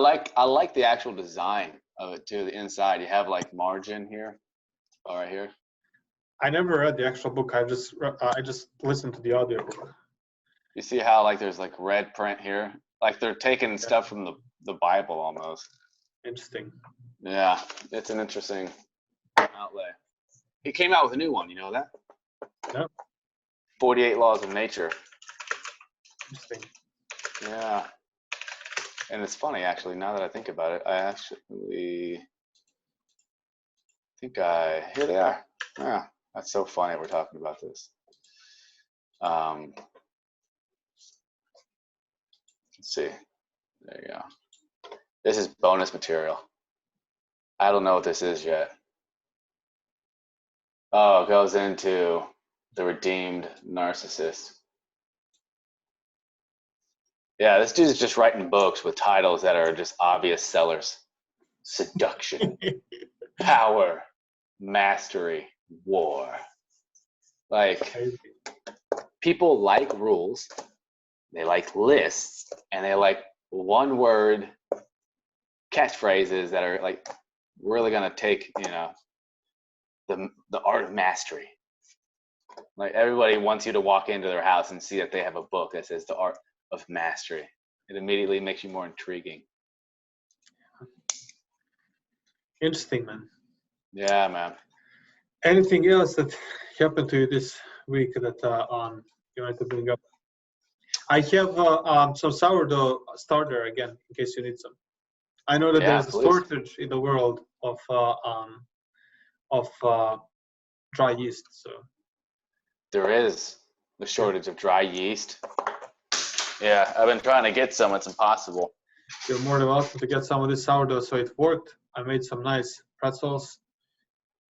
like the actual design of it too. The inside, you have like margin here, right here. I never read the actual book. I just listened to the audiobook. You see how like there's like red print here, like they're taking stuff from the Bible almost. Interesting. Yeah, it's an interesting outlay. He came out with a new one. You know that? No. 48 Laws of Nature. Interesting. Yeah. And it's funny, actually, now that I think about it, I actually Here they are. Yeah, that's so funny we're talking about this. Let's see. There you go. This is bonus material. I don't know what this is yet. Oh, it goes into the redeemed narcissist. Yeah, this dude's just writing books with titles that are just obvious sellers. Seduction, power, mastery, war. Like, people like rules, they like lists, and they like one-word catchphrases that are like really gonna take, you know, the art of mastery. Like, everybody wants you to walk into their house and see that they have a book that says the art of mastery. It immediately makes you more intriguing. Interesting, man. Yeah, man. Anything else that happened to you this week that you want to bring up? I have some sourdough starter again, in case you need some. I know that there's a shortage in the world of dry yeast. So there is a shortage of dry yeast. Yeah, I've been trying to get some. It's impossible. You're more than welcome to get some of this sourdough. So it worked. I made some nice pretzels.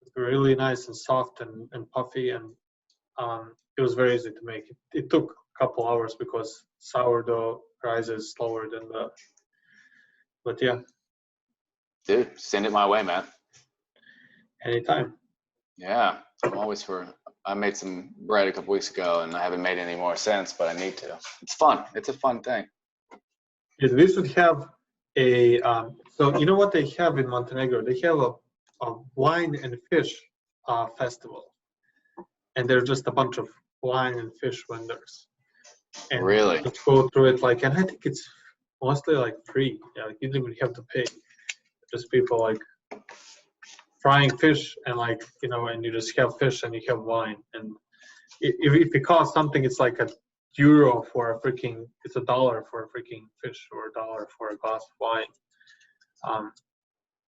They were really nice and soft and puffy, and it was very easy to make. It took a couple hours because sourdough rises slower than the. But yeah. Dude, send it my way, man. Anytime. Yeah, I'm always for. I made some bread a couple weeks ago, and I haven't made any more since, but I need to. It's fun. It's a fun thing. Yes, we should have a. So you know what they have in Montenegro? They have a wine and fish festival, and there's just a bunch of wine and fish vendors. And really? just go through it and I think it's mostly like free. Yeah, like you don't even have to pay. Just people like frying fish and and you just have fish and you have wine. And if it costs something, it's like €1 for a freaking. It's $1 for a freaking fish or $1 for a glass of wine.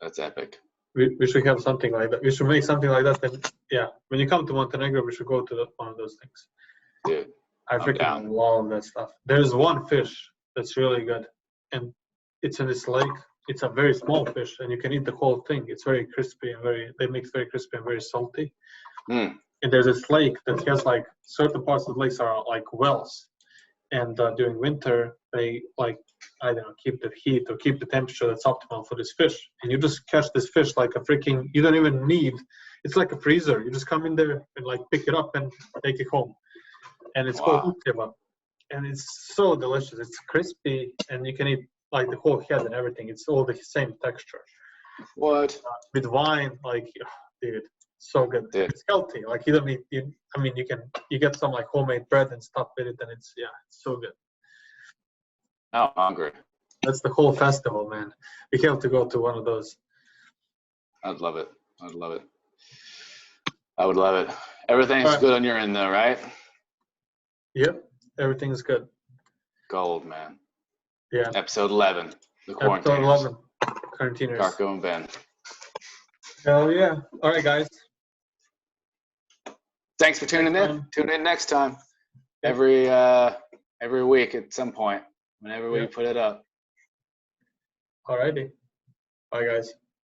That's epic. We should have something like that. We should make something like that. Then yeah, when you come to Montenegro, we should go to one of those things. Dude, I freaking love that stuff. There's one fish that's really good, and it's in this lake. It's a very small fish, and you can eat the whole thing. It's very crispy and they make it very crispy and very salty. Mm. And there's this lake that has certain parts of the lakes are like wells, and during winter they I don't know, keep the heat or keep the temperature that's optimal for this fish. And you just catch this fish like a freaking. You don't even need. It's like a freezer. You just come in there and pick it up and take it home. And it's called kebab, and it's so delicious. It's crispy, and you can eat the whole head and everything. It's all the same texture. What? With wine, dude, so good. Dude. It's healthy. You don't need. You get some homemade bread and stuff with it, and it's so good. Oh, I'm hungry. That's the whole festival, man. We have to go to one of those. I'd love it. I'd love it. I would love it. Everything's good on your end, though, right? Yep, everything's good. Gold, man. Yeah. Episode 11. The quarantine. Episode 11. Quarantiners. Darko and Ben. Hell yeah. All right, guys. Thanks for tuning in. Tune in next time. Every week at some point, whenever we put it up. Alrighty. Bye, guys.